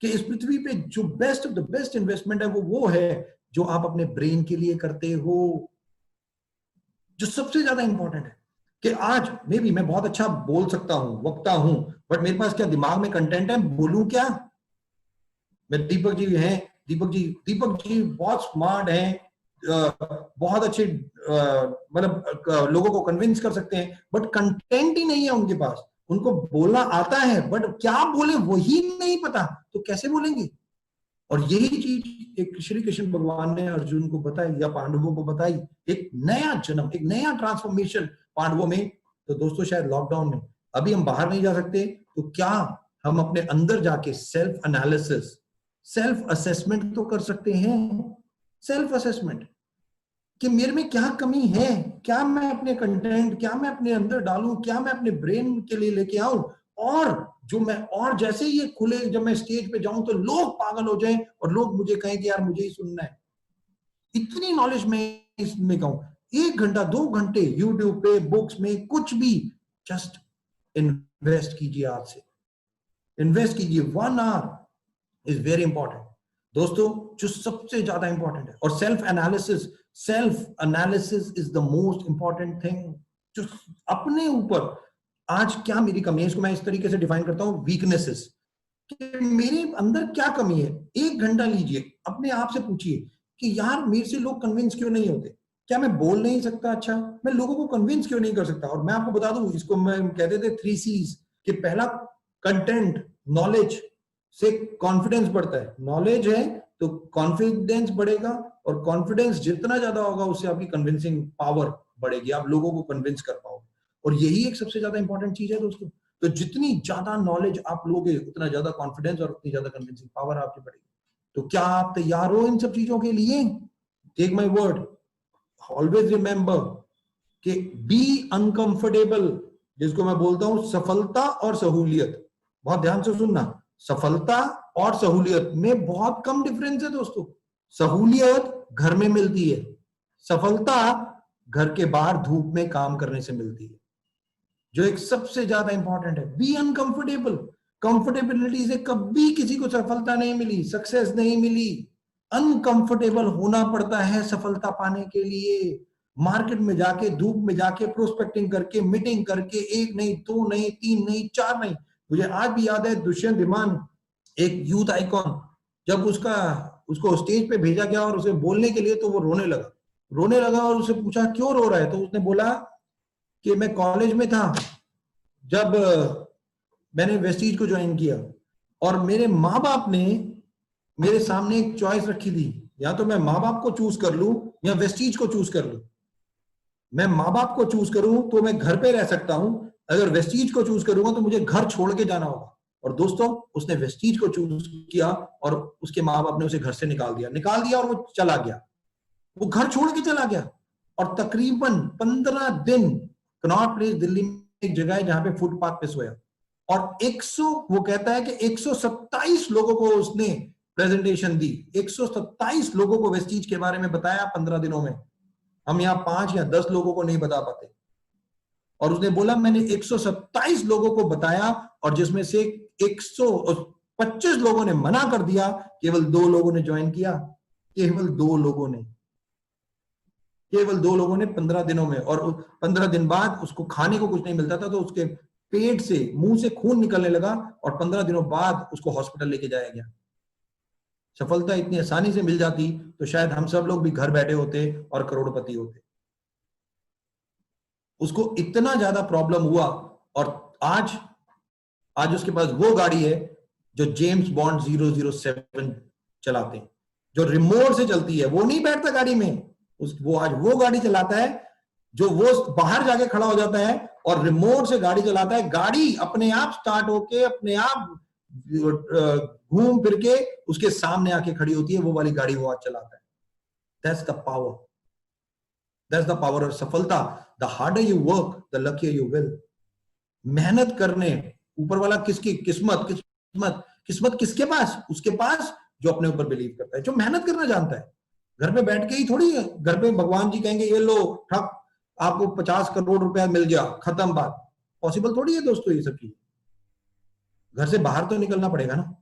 कि इस पृथ्वी पे जो best of the best investment है वो है जो आप अपने ब्रेन के लिए करते हो। जो सबसे ज्यादा इंपॉर्टेंट है कि आज मे बी मैं बहुत अच्छा बोल सकता हूं, वक्ता हूं, बट मेरे पास क्या दिमाग में कंटेंट है, बोलूं क्या? मैं दीपक जी हैं, दीपक जी बहुत स्मार्ट हैं, बहुत अच्छे मतलब लोगों को कन्विंस कर सकते हैं, बट कंटेंट ही नहीं है उनके पास। उनको बोलना आता है बट क्या बोले वही नहीं पता, तो कैसे बोलेंगे? और यही चीज एक श्री कृष्ण भगवान ने अर्जुन को बताई या पांडवों को बताई, एक नया जन्म, एक नया ट्रांसफॉर्मेशन पांडवों में। तो दोस्तों शायद लॉकडाउन में अभी हम बाहर नहीं जा सकते, तो क्या हम अपने अंदर जाके सेल्फ एनालिसिस, सेल्फ असेसमेंट तो कर सकते हैं। सेल्फ असेसमेंट कि मेरे में क्या कमी है, क्या मैं अपने कंटेंट, क्या मैं अपने अंदर डालूं, क्या मैं अपने ब्रेन के लिए लेके आऊं, और जैसे ये खुले, जब मैं स्टेज पे जाऊं तो लोग पागल हो जाएं और लोग मुझे कहें कि यार मुझे ही सुनना है। इतनी नॉलेज में इसमें कहूं, 1 घंटा 2 घंटे यूट्यूब पे, बुक्स में, कुछ भी, जस्ट इन्वेस्ट कीजिए। आज से इन्वेस्ट कीजिए। 1 आवर इज वेरी इंपॉर्टेंट दोस्तों, जो सबसे ज्यादा इंपॉर्टेंट है। और self analysis is the most important thing. जो अपने ऊपर आज क्या मेरी कमी है, इसको मैं इस तरीके से डिफाइन करता हूं, वीकनेसेस, कि मेरे अंदर क्या कमी है। 1 घंटा लीजिए, अपने आप से पूछिए कि यार मेरे से लोग कन्विंस क्यों नहीं होते? क्या मैं बोल नहीं सकता? अच्छा, मैं लोगों को कन्विंस क्यों नहीं कर सकता? और मैं आपको बता दूं, इसको मैं कहते थे 3 C's, कि पहला कंटेंट, नॉलेज से कॉन्फिडेंस बढ़ता है। नॉलेज है तो कॉन्फिडेंस बढ़ेगा, और कॉन्फिडेंस जितना ज्यादा होगा उससे आपकी कन्विंसिंग पावर बढ़ेगी, आप लोगों को कन्विंस कर पाओगे। और यही एक सबसे ज्यादा इंपॉर्टेंट चीज है दोस्तों। तो जितनी ज्यादा नॉलेज आप लोगे उतना ज्यादा कॉन्फिडेंस और उतनी ज्यादा कन्विंसिंग पावर आपकी बढ़ेगी। तो क्या आप तैयार हो इन सब चीजों के लिए? Take my word, always remember कि बी अनकंफर्टेबल, जिसको मैं बोलता हूं सफलता और सहूलियत। बहुत ध्यान से सुनना, सफलता और सहूलियत में बहुत कम डिफरेंस है दोस्तों। सहूलियत घर में मिलती है, सफलता घर के बाहर धूप में काम करने से मिलती है, जो एक सबसे ज्यादा इंपॉर्टेंट है। B uncomfortable. कंफर्टेबिलिटी से कभी किसी को सफलता नहीं मिली, सक्सेस नहीं मिली। अनकंफर्टेबल होना पड़ता है सफलता पाने के लिए। मार्केट में जाके, धूप में जाके, प्रोस्पेक्टिंग करके, मीटिंग करके, 1 नहीं, 2 नहीं, 3 नहीं, 4 नहीं। मुझे आज भी याद है दुष्यंत विमान, एक यूथ आइकॉन, जब उसको स्टेज पे भेजा गया और उसे बोलने के लिए, तो वो रोने लगा और उसे पूछा क्यों रो रहा है? तो उसने बोला कि मैं कॉलेज में था जब मैंने वेस्टीज को ज्वाइन किया, और मेरे माँ बाप ने मेरे सामने एक चॉइस रखी थी, या तो मैं माँ बाप को चूज कर लूं या वेस्टीज को चूज कर लूं। मैं माँ बाप को चूज करूं तो मैं घर पे रह सकता हूं, अगर वेस्टीज को चूज करूंगा तो मुझे घर छोड़ के जाना होगा। और दोस्तों उसने वेस्टीज को चूज किया और उसके माँ बाप ने उसे घर से निकाल दिया और वो चला गया, वो घर छोड़ के चला गया। और तकरीबन 15 दिन कनॉट प्लेस दिल्ली में एक जगह है जहां पे फुटपाथ पे सोया, और वो कहता है कि 127 लोगों को उसने प्रेजेंटेशन दी, 127 लोगों को वेस्टीज के बारे में बताया 15 दिनों में। हम यहाँ 5 या 10 लोगों को नहीं बता पाते। और उसने बोला मैंने 127 लोगों को बताया, और जिसमें से 125 लोगों ने मना कर दिया, केवल 2 लोगों ने ज्वाइन किया। केवल 2 लोगों ने 15 दिनों में। और 15 दिन बाद उसको खाने को कुछ नहीं मिलता था, तो उसके पेट से, मुंह से खून निकलने लगा, और 15 दिनों बाद उसको हॉस्पिटल लेके जाया गया। सफलता इतनी आसानी से मिल जाती तो शायद हम सब लोग भी घर बैठे होते और करोड़पति होते। उसको इतना ज्यादा प्रॉब्लम हुआ, और आज उसके पास वो गाड़ी है जो जेम्स बॉन्ड 007 चलाते हैं, जो रिमोट से चलती है। वो नहीं बैठता गाड़ी में, वो आज वो गाड़ी चलाता है जो वो बाहर जाके खड़ा हो जाता है और रिमोट से गाड़ी चलाता है। गाड़ी अपने आप स्टार्ट होके अपने आप घूम फिर के उसके सामने आके खड़ी होती है। वो वाली गाड़ी वो आज चलाता है। That's the power, that's the power of सफलता। The harder you work the luckier you will. मेहनत करने, ऊपर वाला किसकी किस्मत किसके पास? उसके पास जो अपने ऊपर बिलीव करता है, जो मेहनत करना जानता है। घर पे बैठ के ही थोड़ी है, घर पे भगवान जी कहेंगे ये लो ठक आपको 50 करोड़ रुपया मिल गया, खत्म बात। पॉसिबल थोड़ी है दोस्तों ये सब चीज। घर से बाहर तो निकलना पड़ेगा ना,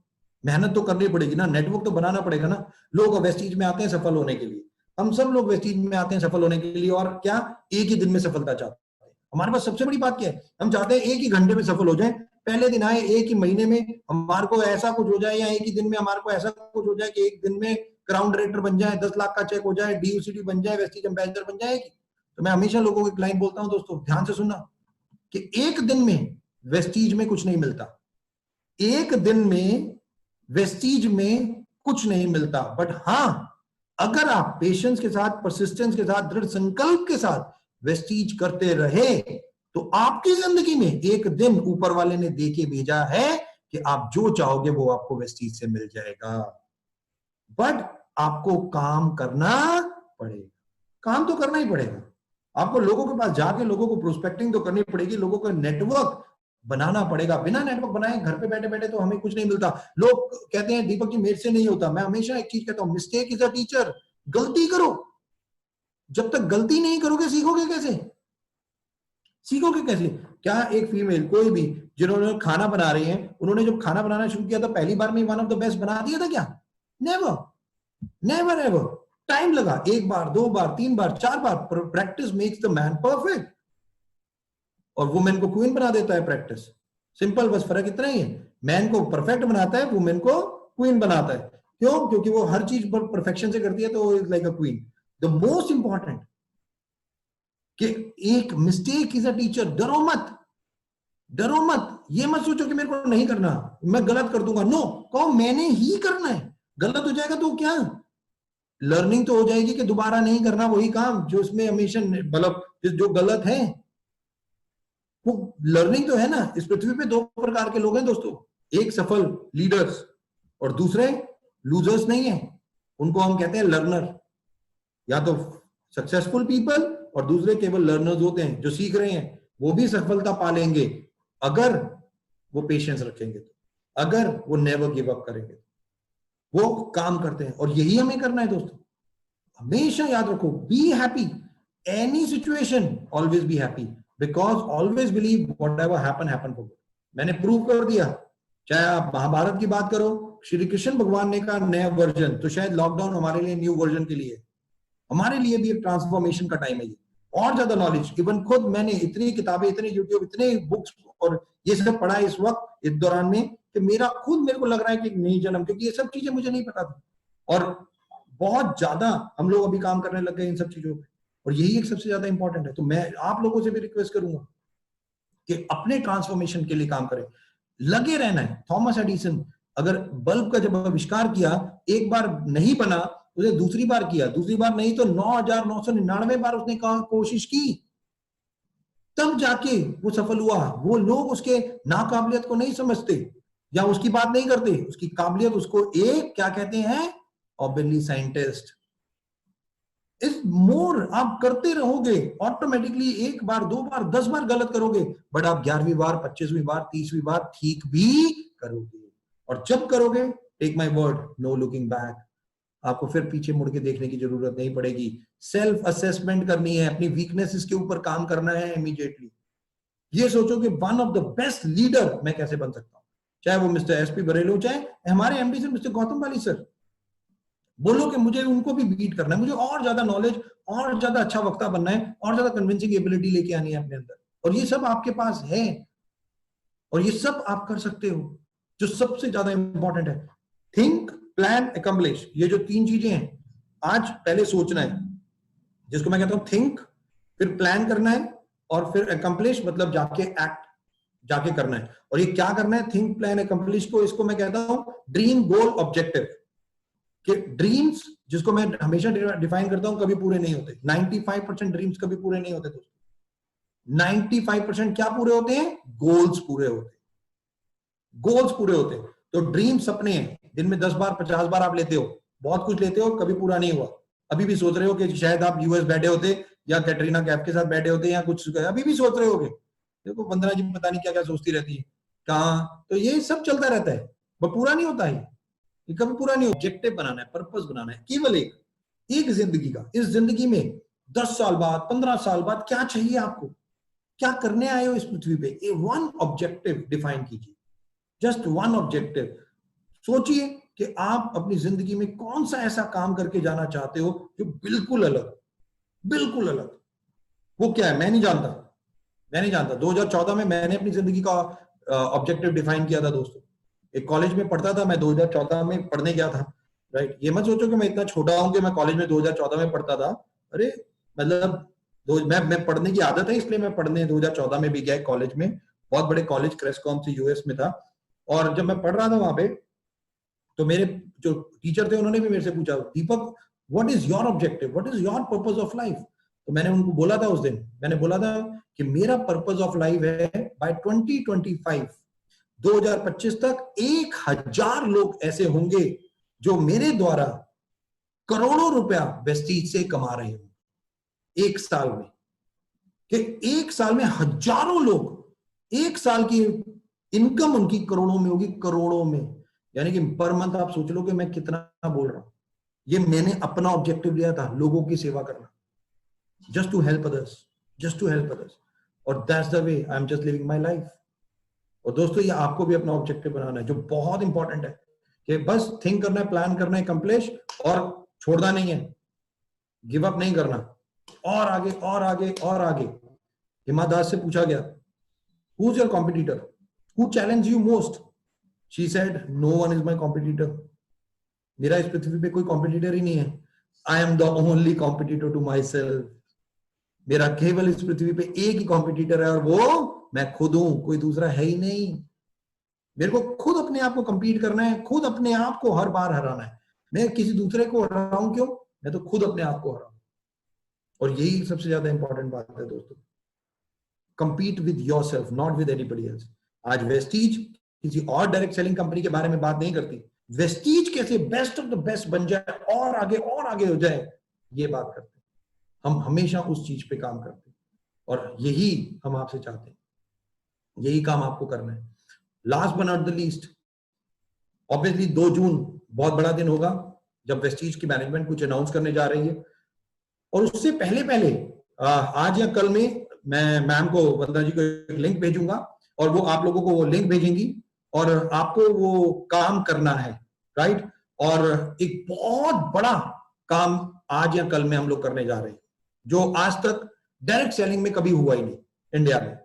मेहनत तो करनी पड़ेगी ना, नेटवर्क तो बनाना पड़ेगा ना। लोग वेस्टीज में आते हैं सफल होने के लिए, हम सब लोग वेस्टीज में आते हैं सफल होने के लिए, और क्या एक ही दिन में सफलता चाहते हैं। हमारे पास सबसे बड़ी बात क्या है? हम चाहते हैं एक ही घंटे में सफल हो जाए, पहले दिन आए, एक ही महीने में हमारे को ऐसा कुछ हो जाए, या एक ही दिन में हमारे को ऐसा कुछ हो जाए कि एक दिन में क्राउन डायरेक्टर बन जाए, 10 लाख का चेक हो जाए, DUCD बन जाए, वेस्टीज एम्बेसडर बन जाए। तो मैं हमेशा लोगों को क्लाइंट बोलता हूं दोस्तों ध्यान से सुनना, कि एक दिन में वेस्टीज में कुछ नहीं मिलता, एक दिन में वेस्टीज में कुछ नहीं मिलता। बट हाँ, अगर आप पेशेंस के साथ, परसिस्टेंस के साथ, दृढ़ संकल्प के साथ वेस्टीज करते रहे, तो आपकी जिंदगी में एक दिन ऊपर वाले ने दे के भेजा है कि आप जो चाहोगे वो आपको वेस्टीज से मिल जाएगा। बट आपको काम करना पड़ेगा, काम तो करना ही पड़ेगा। आपको लोगों के पास जाके लोगों को प्रोस्पेक्टिंग तो करनी पड़ेगी, लोगों का नेटवर्क बनाना पड़ेगा। बिना नेटवर्क बनाए घर पे बैठे बैठे तो हमें कुछ नहीं मिलता। लोग कहते हैं दीपक जी मेरे से नहीं होता। मैं हमेशा एक चीज कहता हूं, मिस्टेक इज अ टीचर। गलती करो, जब तक गलती नहीं करोगे सीखोगे कैसे? सीखोगे कैसे? क्या एक फीमेल कोई भी जिन्होंने खाना बना रही है, उन्होंने जब खाना बनाना शुरू किया था पहली बार में वन ऑफ द बेस्ट बना दिया था क्या? Never, never ever. टाइम लगा, 1 बार 2 बार 3 बार 4 बार। Practice makes the man perfect, और वुमेन को क्वीन बना देता है प्रैक्टिस। सिंपल, बस फर्क इतना ही है। मैन को परफेक्ट बनाता है, वुमेन को क्वीन बनाता है। क्यों? क्योंकि वो हर चीज पर परफेक्शन से करती है, तो is like a queen. The most important कि एक मिस्टेक इज अ टीचर। डरो मत, डरो मत। ये मत सोचो कि मेरे को नहीं करना, मैं गलत कर दूंगा। नो, कहो मैंने ही करना है। गलत हो जाएगा तो क्या, लर्निंग तो हो जाएगी कि दोबारा नहीं करना वही काम जो इसमें हमेशा, मतलब जो गलत है वो लर्निंग तो है ना। इस पृथ्वी पे 2 प्रकार के लोग हैं दोस्तों, एक सफल लीडर्स और दूसरे लूजर्स नहीं है। उनको हम कहते हैं लर्नर। या तो सक्सेसफुल पीपल और दूसरे केवल लर्नर्स होते हैं, जो सीख रहे हैं। वो भी सफलता पा लेंगे अगर वो पेशेंस रखेंगे, तो अगर वो नेवर गिव अप करेंगे, वो काम करते हैं। और यही हमें करना है दोस्तों। हमेशा याद रखो, be happy any situation, always be happy, because always believe whatever happen happen for good. मैंने प्रूव कर दिया। चाहे आप महाभारत की बात करो, श्री कृष्ण भगवान ने कहा नया वर्जन, तो शायद लॉकडाउन हमारे लिए न्यू वर्जन के लिए, हमारे लिए भी एक ट्रांसफॉर्मेशन का टाइम है ये। और ज्यादा नॉलेज, इवन खुद मैंने इतनी किताबें, इतने यूट्यूब, इतने बुक्स और ये सब पढ़ा है इस वक्त, इस दौरान में, कि मेरे को लग रहा है कि नई जन्म, क्योंकि ये सब चीजें मुझे नहीं पता थी। और बहुत ज्यादा हम लोग अभी काम करने लग गए इन सब चीजों पे, और यही एक सबसे ज्यादा इंपॉर्टेंट है। तो मैं आप लोगों से भी रिक्वेस्ट करूंगा कि अपने ट्रांसफॉर्मेशन के लिए काम करें, लगे रहना है। थॉमस एडिसन, अगर बल्ब का जब आविष्कार किया, एक बार नहीं बना, उसने दूसरी बार किया, दूसरी बार नहीं तो 9,999 बार उसने कोशिश की, तब जाके वो सफल हुआ। वो लोग उसके नाकाबिलियत को नहीं समझते या उसकी बात नहीं करते, उसकी काबिलियत, उसको एक क्या कहते हैं, ऑब्वियसली साइंटिस्ट। इस मोर आप करते रहोगे, ऑटोमेटिकली 1 बार 2 बार 10 बार गलत करोगे, बट आप 11वीं बार 25वीं बार 30वीं बार ठीक भी करोगे। और जब करोगे, take my word, no looking back, आपको फिर पीछे मुड़ के देखने की जरूरत नहीं पड़ेगी। सेल्फ असेसमेंट करनी है, अपनी वीकनेसेस के ऊपर काम करना है इमीडिएटली। ये सोचो कि one of the best leader मैं कैसे बन सकता हूं, चाहे वो मिस्टर SP बरेलो, चाहे हमारे MD सर मिस्टर गौतम वाली सर। बोलो कि मुझे उनको भी बीट करना है, मुझे और ज्यादा नॉलेज, और ज्यादा अच्छा वक्ता बनना है, और ज्यादा कन्विंसिंग एबिलिटी लेके आनी है अपने अंदर, और ये सब आपके पास है, और ये सब आप कर सकते हो। जो सबसे ज्यादा इंपॉर्टेंट है, थिंक, प्लान, अकम्प्लिश। ये जो 3 चीजें हैं, आज पहले सोचना है, जिसको मैं कहता हूं थिंक, फिर प्लान करना है, और फिर अकम्प्लिश मतलब जाके एक्ट जाके करना है। और ये क्या करना है, थिंक प्लान अकम्प्लिश को, इसको मैं कहता हूं ड्रीम गोल ऑब्जेक्टिव। कि ड्रीम्स जिसको मैं हमेशा डिफाइन करता हूं कभी पूरे नहीं होते। 95% ड्रीम्स कभी पूरे नहीं होते दोस्तों। 95% क्या पूरे होते हैं, गोल्स पूरे होते हैं, गोल्स पूरे होते हैं। तो ड्रीम सपने हैं, दिन में 10 बार 50 बार आप लेते हो, बहुत कुछ लेते हो, कभी पूरा नहीं हुआ। अभी भी सोच रहे हो कि शायद आप यूएस बैठे होते या कैटरीना कैफ के साथ बैठे होते या कुछ, अभी भी सोच रहे होगे। देखो वंदना जी पता नहीं क्या क्या सोचती रहती है कहाँ, तो ये सब चलता रहता है, वो पूरा नहीं होता है, ये कभी पूरा नहीं। ऑब्जेक्टिव बनाना है, पर्पस बनाना है, केवल एक जिंदगी का। इस जिंदगी में 10 साल बाद 15 साल बाद क्या चाहिए आपको, क्या करने आए हो इस पृथ्वी पे, ये वन ऑब्जेक्टिव डिफाइन कीजिए, जस्ट वन ऑब्जेक्टिव। सोचिए कि आप अपनी जिंदगी में कौन सा ऐसा काम करके जाना चाहते हो जो बिल्कुल अलग, बिल्कुल अलग। वो क्या है मैं नहीं जानता, मैं नहीं जानता। 2014 में मैंने अपनी जिंदगी का ऑब्जेक्टिव डिफाइन किया था दोस्तों। एक कॉलेज में पढ़ता था मैं, 2014 में पढ़ने गया था, राइट। ये मत सोचो कि मैं इतना छोटा हूं कि मैं कॉलेज में 2014 में पढ़ता था। अरे मतलब मैं पढ़ने की आदत है, इसलिए मैं पढ़ने 2014 में भी गया कॉलेज में, बहुत बड़े कॉलेज क्रेस्कॉम से यूएस में था। और जब मैं पढ़ रहा था वहां पे, तो मेरे जो टीचर थे उन्होंने भी मेरे से पूछा, Deepak what is your objective, what is your purpose of life. तो मैंने उनको बोला था, उस दिन मैंने बोला था कि मेरा पर्पस ऑफ लाइफ है बाय 2025 तक 1000 लोग ऐसे होंगे जो मेरे द्वारा करोड़ों रुपया वेस्टीज से कमा रहे होंगे एक साल में। कि एक साल में हजारों लोग, एक साल की इनकम उनकी करोड़ों में होगी, करोड़ों में। यानी कि पर मंथ आप सोच लो कि मैं कितना बोल रहा हूं। ये मैंने अपना ऑब्जेक्टिव लिया था, लोगों की सेवा करना, just to help others, just to help others, और that's the way I'm just living my life। और दोस्तों ये आपको भी अपना ऑब्जेक्टिव बनाना है, जो बहुत इंपॉर्टेंट है, कि बस थिंक करना है, प्लान करना है, कंप्लीट, और छोड़ना नहीं है, गिव अप नहीं करना, और आगे और आगे और आगे। हिमा दास से पूछा गया, who's your competitor, who challenged you most? She said, no one is my competitor। मेरा इस पृथ्वी पे कोई कॉम्पिटिटर ही नहीं है। I am the only competitor to myself। मेरा केवल इस पृथ्वी पे एक ही कॉम्पिटिटर है, और वो मैं खुद हूं, कोई दूसरा है ही नहीं। मेरे को खुद अपने आप को कंपीट करना है, खुद अपने आप को हर बार हराना है। मैं किसी दूसरे को हराऊं क्यों, मैं तो खुद अपने आप को हराऊं। और यही सबसे ज्यादा इंपॉर्टेंट बात है दोस्तों, compete with yourself, not with anybody else. आज वेस्टीज किसी और डायरेक्ट सेलिंग कंपनी के बारे में बात नहीं करती, वेस्टीज कैसे बेस्ट ऑफ द बेस्ट बन जाए और आगे हो जाए, ये बात करते हैं। हम हमेशा उस चीज पे काम करते हैं, और यही हम आपसे चाहते हैं, यही काम आपको करना है। Last but not the least, obviously 2 जून बहुत बड़ा दिन होगा, जब वेस्टीज की मैनेजमेंट कुछ अनाउंस करने जा रही है। और उससे पहले आज या कल में मैं मैम को, वंदना जी को एक लिंक भेजूंगा, और वो आप लोगों को वो लिंक भेजेंगी, और आपको वो काम करना है, राइट। और एक बहुत बड़ा काम आज या कल में हम लोग करने जा रहे हैं, जो आज तक डायरेक्ट सेलिंग में कभी हुआ ही नहीं इंडिया में,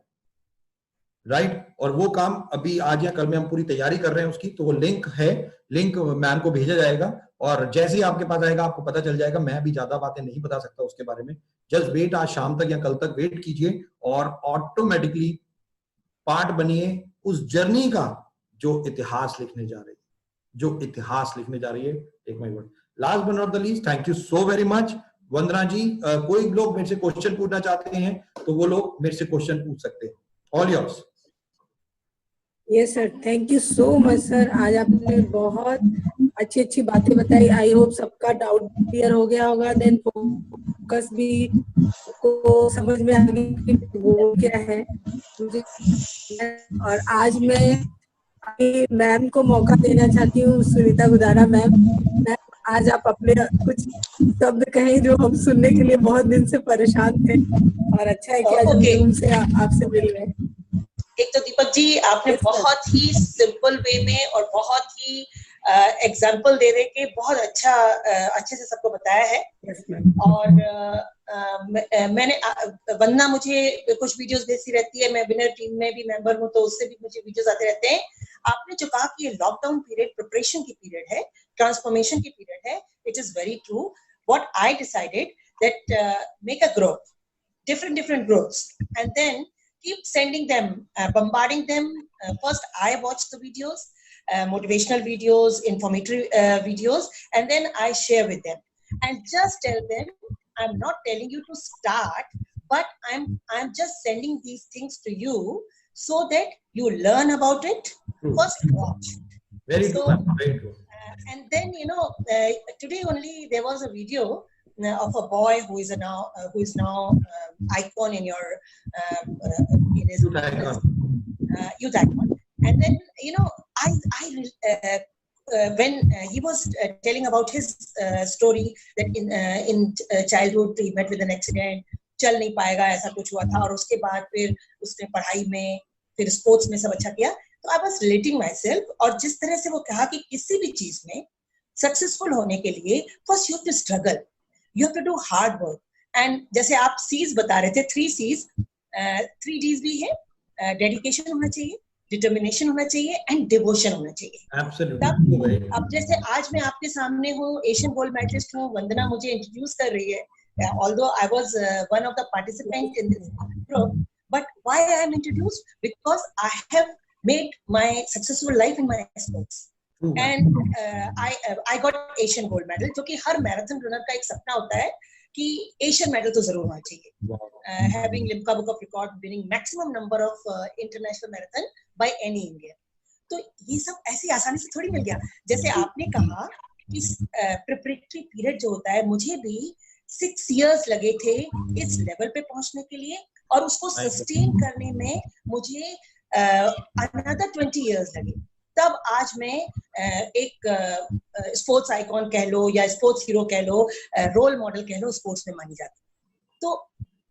राइट। और वो काम अभी आज या कल में हम पूरी तैयारी कर रहे हैं उसकी। तो वो लिंक है, लिंक मैम को भेजा जाएगा, और जैसे ही आपके पास आएगा आपको पता चल जाएगा। मैं भी ज्यादा बातें नहीं बता सकता उसके बारे में, जस्ट वेट, आज शाम तक या कल तक वेट कीजिए, और ऑटोमेटिकली पार्ट बनिए उस जर्नी का जो इतिहास लिखने जा रही है, जो इतिहास लिखने जा रही है। Take my word. Last but not the least, thank you so very much Vandana ji. कोई लोग मेरे से क्वेश्चन पूछना चाहते हैं तो वो लोग मेरे से क्वेश्चन पूछ सकते हैं, all yours.
Yes sir, thank you so much sir. आज आपने बहुत अच्छी बातें बताई। आई होप सबका डाउट क्लियर हो गया होगा, देन फोकस भी को समझ में आ गई वो क्या है मुझे। और आज मैं मैम को मौका देना चाहती हूँ, सुनीता गुदारा मैम, आज आप अपने कुछ शब्द कहें जो हम सुनने के लिए बहुत दिन से परेशान थे, और अच्छा है कि आज जूम से आपसे मिल रहे हैं।
एक तो दीपक जी आपने बहुत ही सिंपल वे में और बहुत ही एग्जाम्पल दे के बहुत अच्छे से सबको बताया है। और मैंने वंदना मुझे कुछ वीडियोस भेजती रहती है, मैं विनर टीम में भी मेंबर हूँ, तो उससे भी मुझे वीडियोस आते रहते हैं। आपने जो कहा कि ये लॉकडाउन पीरियड प्रिपरेशन की पीरियड है, ट्रांसफॉर्मेशन की पीरियड है, it is very true. What I decided that make a group, different groups, and then keep sending them, bombarding them. First I watch the videos, motivational videos, informative videos, and then I share with them, and just tell them, I'm not telling you to start, but I'm just sending these things to you so that you learn about it. First watch.
Very
So,
true, very true.
And then, you know, today only there was a video of a boy who is now icon in your in his youth icon. And then, you know, when he was telling about his story that in childhood he met with an accident, चल नहीं पाएगा, ऐसा कुछ हुआ था, और उसके बाद फिर उसने पढ़ाई में, फिर स्पोर्ट्स में सब अच्छा किया. तो I was relating my self. और जिस तरह से वो कहा कि किसी भी चीज में सक्सेसफुल होने के लिए first you have to struggle, you have to do hard work. And जैसे आप सीज बता रहे थे, 3 C's, 3 D's भी है. डेडिकेशन होना चाहिए, डिटर्मिनेशन होना चाहिए, एंड डिवोशन होना चाहिए.
Absolutely.
अब जैसे आज मैं आपके सामने हूँ, एशियन गोल्ड मेडलिस्ट हूँ, वंदना मुझे इंट्रोड्यूस कर रही है, although I was one of the participants in this group, but why I am introduced? Because I have made my successful life in my sports. And I got Asian gold medal, जो कि हर marathon runner का एक सपना होता है कि Asian medal तो जरूर होना चाहिए. Having Limca Book of Record, winning maximum number of international marathon by any Indian. तो ये सब ऐसी आसानी से थोड़ी मिल गया. जैसे आपने कहा कि प्रिपरेटरी पीरियड जो होता है, मुझे भी 6 years लगे थे इस लेवल पे पहुंचने के लिए, और उसको सस्टेन करने में मुझे another 20 years लगे. तब आज मैं एक स्पोर्ट्स आइकॉन कह लो या स्पोर्ट्स हीरो कह लो, रोल मॉडल कह लो, स्पोर्ट्स में मानी जाती. तो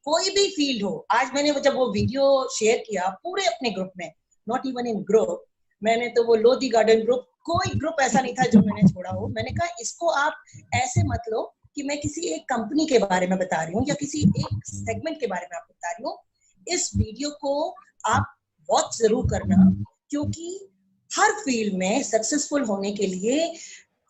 कोई भी फील्ड हो, आज मैंने जब वो वीडियो शेयर किया पूरे अपने ग्रुप में, नॉट इवन इन ग्रुप, मैंने तो वो लोधी गार्डन ग्रुप, कोई ग्रुप ऐसा नहीं था जो मैंने छोड़ा हो. मैंने कहा इसको आप ऐसे मत लो कि मैं किसी एक कंपनी के बारे में बता रही हूँ या किसी एक सेगमेंट के बारे में आपको बता रही हूँ. इस वीडियो को आप वॉच जरूर करना, क्योंकि हर फील्ड में सक्सेसफुल होने के लिए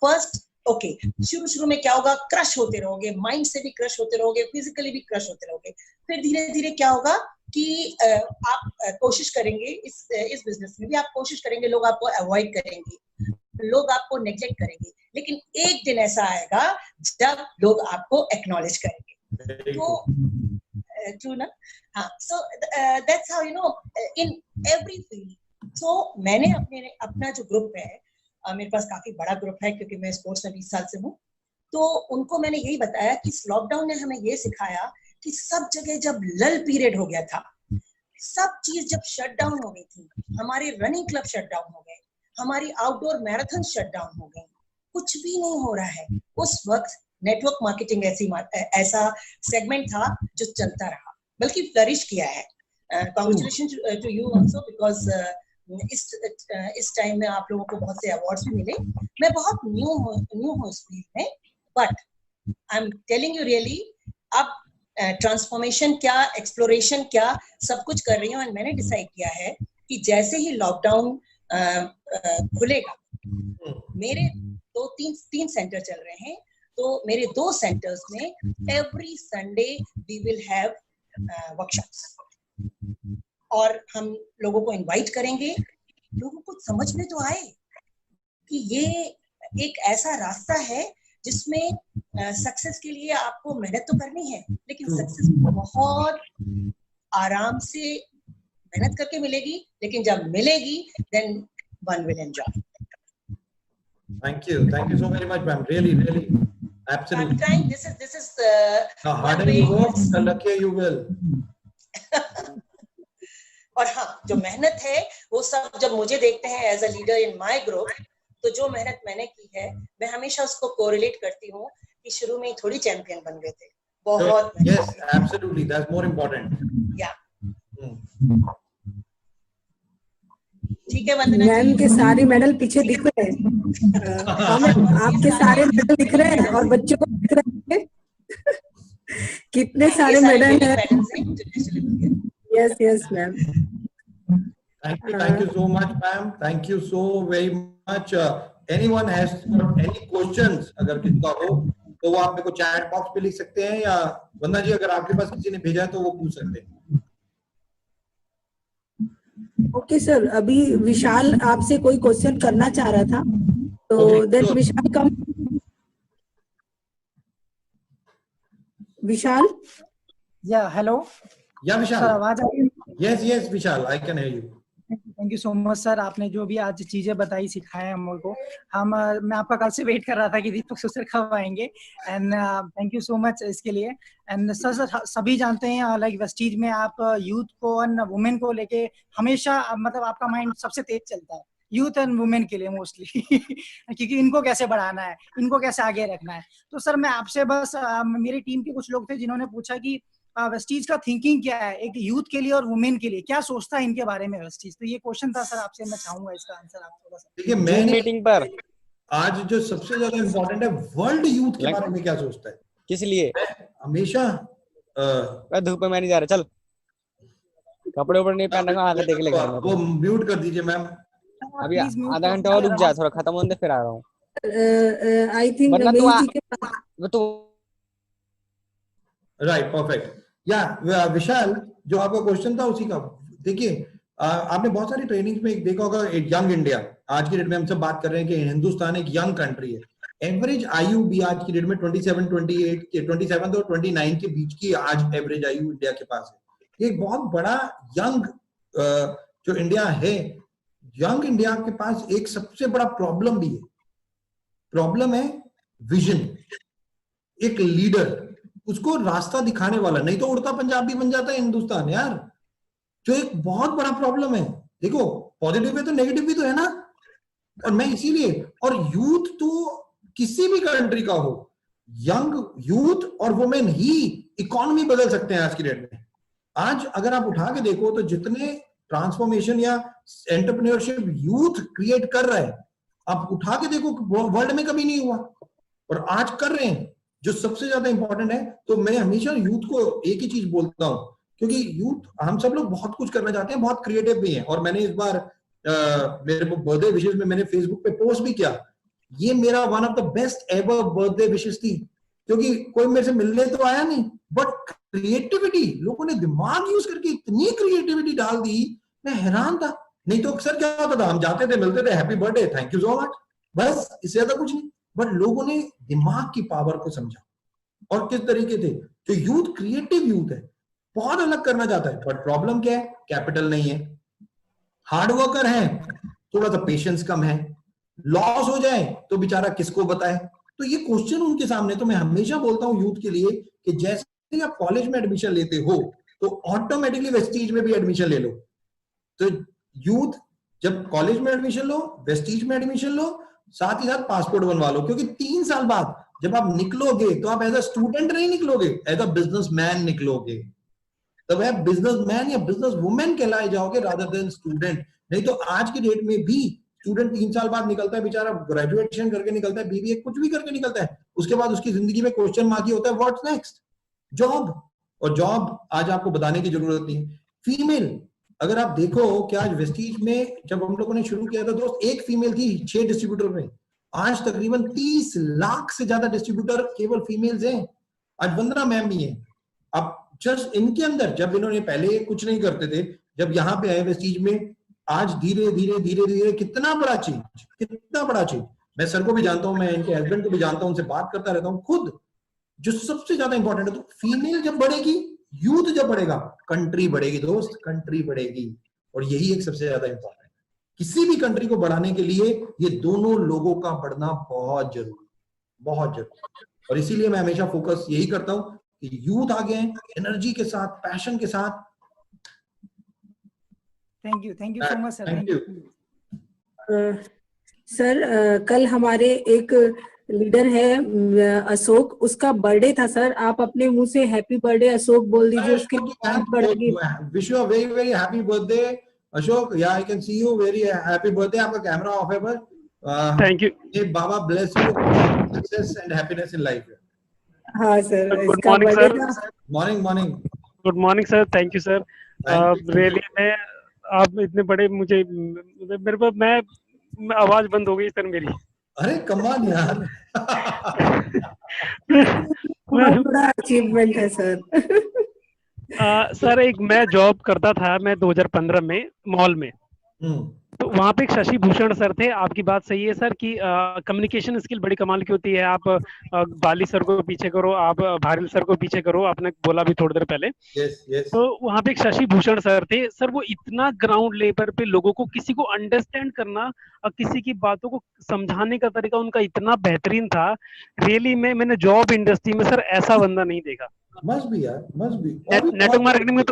फर्स्ट शुरू में क्या होगा, क्रश होते रहोगे, माइंड से भी क्रश होते रहोगे, फिजिकली भी क्रश होते रहोगे. फिर धीरे धीरे क्या होगा कि आप कोशिश करेंगे, इस बिजनेस में भी आप कोशिश करेंगे, लोग आपको अवॉइड करेंगे, लोग आपको नेग्लेक्ट करेंगे, लेकिन एक दिन ऐसा आएगा जब लोग आपको एक्नॉलेज करेंगे. तो ट्रू ना? हाँ. So that's how, you know, in every field. तो मैंने अपना जो ग्रुप है, मेरे पास काफी बड़ा ग्रुप है क्योंकि मैं स्पोर्ट्स में 20 साल से हूँ, तो उनको मैंने यही बताया कि इस लॉकडाउन ने हमें ये सिखाया कि सब जगह जब लल पीरियड हो गया था, सब चीज जब शट डाउन हो गई थी, हमारे रनिंग क्लब शट डाउन हो गए, हमारी आउटडोर मैराथन शट डाउन हो गई, कुछ भी नहीं हो रहा है. उस वक्त नेटवर्क मार्केटिंग ऐसा सेगमेंट था जो चलता रहा, बल्कि फ्लरिश किया है. Congratulation to you also, because इस टाइम में आप लोगों को बहुत से अवार्ड्स भी मिले. मैं बहुत न्यू हूँ इस फील्ड में, but I am telling you really, अब ट्रांसफॉर्मेशन क्या, एक्सप्लोरेशन क्या, सब कुछ कर रही हूँ. एंड मैंने डिसाइड किया है कि जैसे ही लॉकडाउन खुलेगा, मेरे 2-3 सेंटर चल रहे हैं, तो मेरे 2 सेंटर्स में every Sunday we will have workshops, और हम लोगों को इनवाइट करेंगे. लोगों को समझ में तो आए कि ये एक ऐसा रास्ता है जिसमें सक्सेस के लिए आपको मेहनत तो करनी है, लेकिन सक्सेस बहुत आराम से मेहनत करके मिलेगी, लेकिन जब मिलेगी then one will enjoy.
Thank you so very much, ma'am. Really, absolutely.
I'm trying. This is
the harder you work, the luckier you will.
और हाँ, जो मेहनत है वो सब जब मुझे देखते हैं as a leader in my group, तो जो मेहनत मैंने की है, मैं हमेशा उसको कोरिलेट करती हूँ कि शुरू में ही थोड़ी चैंपियन बन गए थे, बहुत.
Yes, absolutely, that's more important.
Yeah. ठीक है वंदना
मैम के सारे मेडल पीछे दिख रहे हैं, आपके सारे मेडल दिख रहे हैं और बच्चों को दिख रहे हैं. कितने सारे मेडल हैं. Yes, ma'am.
Thank you so much, ma'am. Thank you so very much. Anyone has any questions? अगर किसका हो तो वो आप मेरे को चैट बॉक्स पे लिख सकते हैं, या वंदना जी अगर आपके पास किसी ने भेजा है तो वो पूछ सकते हैं।
ओके सर, अभी विशाल आपसे कोई क्वेश्चन करना चाह रहा था, तो
Okay,
देन
so-
विशाल कम। विशाल,
या हेलो
या
सर,
विशाल,
आवाज आ रही है?
Yes yes Vishal, I can hear you.
Thank you so much sir, आपने जो भी आज चीजें बताई सिखाए हम लोग को। मैं आपका कल से वेट कर रहा था कि दीपक सर कब आएंगे, and thank you so much इसके लिए। एंड सर सभी जानते हैं लाइक वेस्टीज में आप यूथ को एंड वुमेन को लेके हमेशा मतलब आपका माइंड सबसे तेज चलता है, यूथ एंड वुमेन के लिए मोस्टली क्योंकि इनको कैसे बढ़ाना है, इनको कैसे आगे रखना है। तो सर मैं आपसे बस मेरी टीम के कुछ लोग थे जिन्होंने पूछा कि वेस्टीज का थिंकिंग क्या है एक यूथ के लिए और वुमेन के लिए, क्या सोचता है इनके बारे में वेस्टीज। तो ये क्वेश्चन था सर आपसे, मैं चाहूंगा इसका आंसर आप थोड़ा सा।
देखिए
जूम
मैंने
मीटिंग पर
आज जो सबसे ज्यादा इम्पोर्टेंट है, वर्ल्ड यूथ के बारे में क्या सोचता है।
किस लिए?
हमेशा
धूप में मैं नहीं जा रहा, चल कपड़े ऊपर नहीं पहन रखा, आगे देख ले घर में।
वो म्यूट कर दीजिए मैम।
अभी आधा घंटा और रुक जा, थोड़ा खत्म होने दे फिर आ रहा हूँ।
आई थिंक
वरना तू
रमेश जी के पास
तू
राइट, परफेक्ट। या विशाल, जो आपका क्वेश्चन था उसी का, देखिए आपने बहुत सारी ट्रेनिंग में देखा होगा, एक यंग इंडिया, आज की डेट में हम सब बात कर रहे हैं कि हिंदुस्तान एक यंग कंट्री है। एवरेज आयु भी आज की डेट में 27, 28 के 27 और 29 के बीच की आज एवरेज आयु इंडिया के पास है। एक बहुत बड़ा यंग जो इंडिया है, यंग इंडिया के पास एक सबसे बड़ा प्रॉब्लम भी है। प्रॉब्लम है विजन, एक लीडर, उसको रास्ता दिखाने वाला, नहीं तो उड़ता पंजाबी बन जाता है हिंदुस्तान यार, जो एक बहुत बड़ा प्रॉब्लम है। देखो पॉजिटिव है तो नेगेटिव भी तो है ना, और मैं इसीलिए, और यूथ तो किसी भी कंट्री का हो, यंग यूथ और वुमेन ही इकोनॉमी बदल सकते हैं आज की डेट में। आज अगर आप उठा के देखो तो जितने ट्रांसफॉर्मेशन या एंटरप्रेन्योरशिप यूथ क्रिएट कर रहा है, आप उठा के देखो वर्ल्ड में कभी नहीं हुआ, और आज कर रहे हैं, जो सबसे ज्यादा इंपॉर्टेंट है। तो मैं हमेशा यूथ को एक ही चीज बोलता हूं, क्योंकि यूथ, हम सब लोग बहुत कुछ करना चाहते हैं, बहुत क्रिएटिव भी हैं, और मैंने इस बार मेरे बर्थडे विशेष में मैंने फेसबुक पे पोस्ट भी किया, ये मेरा one of the best ever birthday विशेष थी, क्योंकि कोई मेरे से मिलने तो आया नहीं, बट क्रिएटिविटी, लोगों ने दिमाग यूज करके इतनी क्रिएटिविटी डाल दी, मैं हैरान था। नहीं तो अक्सर क्या होता था, हम जाते थे, मिलते थे, happy birthday, thank you so much, बस, इससे ज्यादा कुछ नहीं। बट लोगों ने दिमाग की पावर को समझा, और किस तरीके थे, जो यूथ क्रिएटिव यूथ है, बहुत अलग करना चाहता है, बट प्रॉब्लम क्या है, कैपिटल नहीं है, हार्ड वर्कर है, थोड़ा सा पेशेंस कम है, लॉस हो जाए तो बेचारा किसको बताए। तो ये क्वेश्चन उनके सामने, तो मैं हमेशा बोलता हूं यूथ के लिए कि जैसे आप कॉलेज में एडमिशन लेते हो तो ऑटोमेटिकली वेस्टीज में भी एडमिशन ले लो। तो यूथ जब कॉलेज में एडमिशन लो, वेस्टीज में एडमिशन लो, साथ ही साथ पासपोर्ट बनवा लो, क्योंकि 3 साल बाद जब आप निकलोगे तो आप एज अ स्टूडेंट नहीं निकलोगे, एज अ बिजनेसमैन निकलोगे, तब आप बिजनेसमैन या बिजनेस वुमेन कहलाए जाओगे रादर देन स्टूडेंट। नहीं तो आज की डेट में भी स्टूडेंट 3 साल बाद निकलता है बेचारा, ग्रेजुएशन करके निकलता है, बीबीए कुछ भी करके निकलता है, उसके बाद उसकी जिंदगी में क्वेश्चन मार्क ही होता है, व्हाट्स नेक्स्ट, जॉब। और जॉब आज आपको बताने की जरूरत नहीं है। फीमेल, अगर आप देखो कि आज वेस्टीज में जब हम लोगों ने शुरू किया था दोस्त, एक फीमेल थी 6 डिस्ट्रीब्यूटर में, आज तकरीबन 30 लाख से ज्यादा डिस्ट्रीब्यूटर केवल फीमेल्स हैं। आज वंदना मैम भी है। अब जस्ट इनके अंदर, जब इन्होंने पहले कुछ नहीं करते थे, जब यहाँ पे आए वेस्टीज में, आज धीरे धीरे धीरे धीरे कितना बड़ा चेंज, कितना बड़ा चेंज। मैं सर को भी जानता हूं, मैं इनके हस्बैंड को भी जानता हूं, उनसे बात करता रहता हूं खुद। जो सबसे ज्यादा इंपॉर्टेंट है, तो फीमेल जब बढ़ेगी, यूथ जब बढ़ेगा, कंट्री बढ़ेगी दोस्त, कंट्री बढ़ेगी। और यही एक सबसे ज्यादा इंपॉर्टेंट है, किसी भी कंट्री को बढ़ाने के लिए ये दोनों लोगों का बढ़ना बहुत जरूरी, बहुत जरूरी। और इसीलिए मैं हमेशा फोकस यही करता हूं कि यूथ आगे हैं, एनर्जी के साथ, पैशन के साथ।
Thank you so much sir, thank you
sir. कल हमारे एक लीडर है अशोक, उसका बर्थडे था सर, आप अपने मुंह से हैप्पी बर्थडे अशोक बोल दीजिए उसके
wish you a very very happy birthday Ashok. या I can see you, very happy birthday. आपका कैमरा ऑफ है पर
थैंक यू।
ये बाबा bless you, success and happiness in life.
हाँ sir,
good morning sir.
Morning morning.
Good morning sir, thank you sir. Really मैं, आप इतने बड़े, मुझे मेरे पास, मैं आवाज बंद हो गई सर मेरी।
अरे कमाल यार।
बहुत बड़ा अचीवमेंट है सर।
सर एक मैं जॉब करता था मैं 2015 में मॉल में, तो वहाँ पे एक शशि भूषण सर थे। आपकी बात सही है सर कि कम्युनिकेशन स्किल बड़ी कमाल की होती है। आप बाली सर को पीछे करो, आप भारिल सर को पीछे करो, आपने बोला भी थोड़ी देर पहले। तो वहाँ पे एक शशि भूषण सर थे सर, वो इतना ग्राउंड लेवल पे लोगों को, किसी को अंडरस्टैंड करना और किसी की बातों को समझाने का तरीका उनका इतना बेहतरीन था। रियली मैंने जॉब इंडस्ट्री में सर ऐसा बंदा नहीं देखा।
मस्ट बी यार, मस्ट बी।
नेटवर्क मार्केटिंग में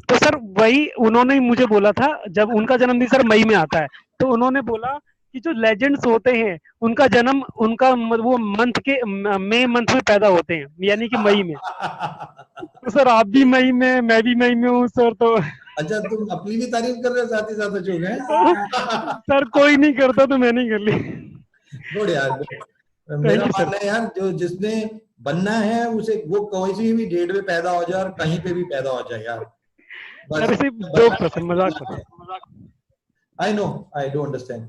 तो सर वही उन्होंने ही मुझे बोला था, जब उनका जन्मदिन सर मई में आता है, तो उन्होंने बोला कि जो लेजेंड्स होते हैं उनका जन्म उनका वो मंथ के मई मंथ में पैदा होते हैं, यानी कि मई में। तो सर आप भी मई में, मैं भी मई में हूँ सर। तो
अच्छा, तुम अपनी भी तारीफ कर रहे हो साथ ही साथ अशोक हैं?
सर कोई नहीं करता तो मैं नहीं कर ली।
गुड यार, मेरा मानना है यार, जो जिसने बनना है उसे वो कोई सी भी डेट में पैदा हो जाए और कहीं पे भी पैदा हो जाए यार।
सर सिर्फ जोक था सर, मजाक था।
I know, I do understand.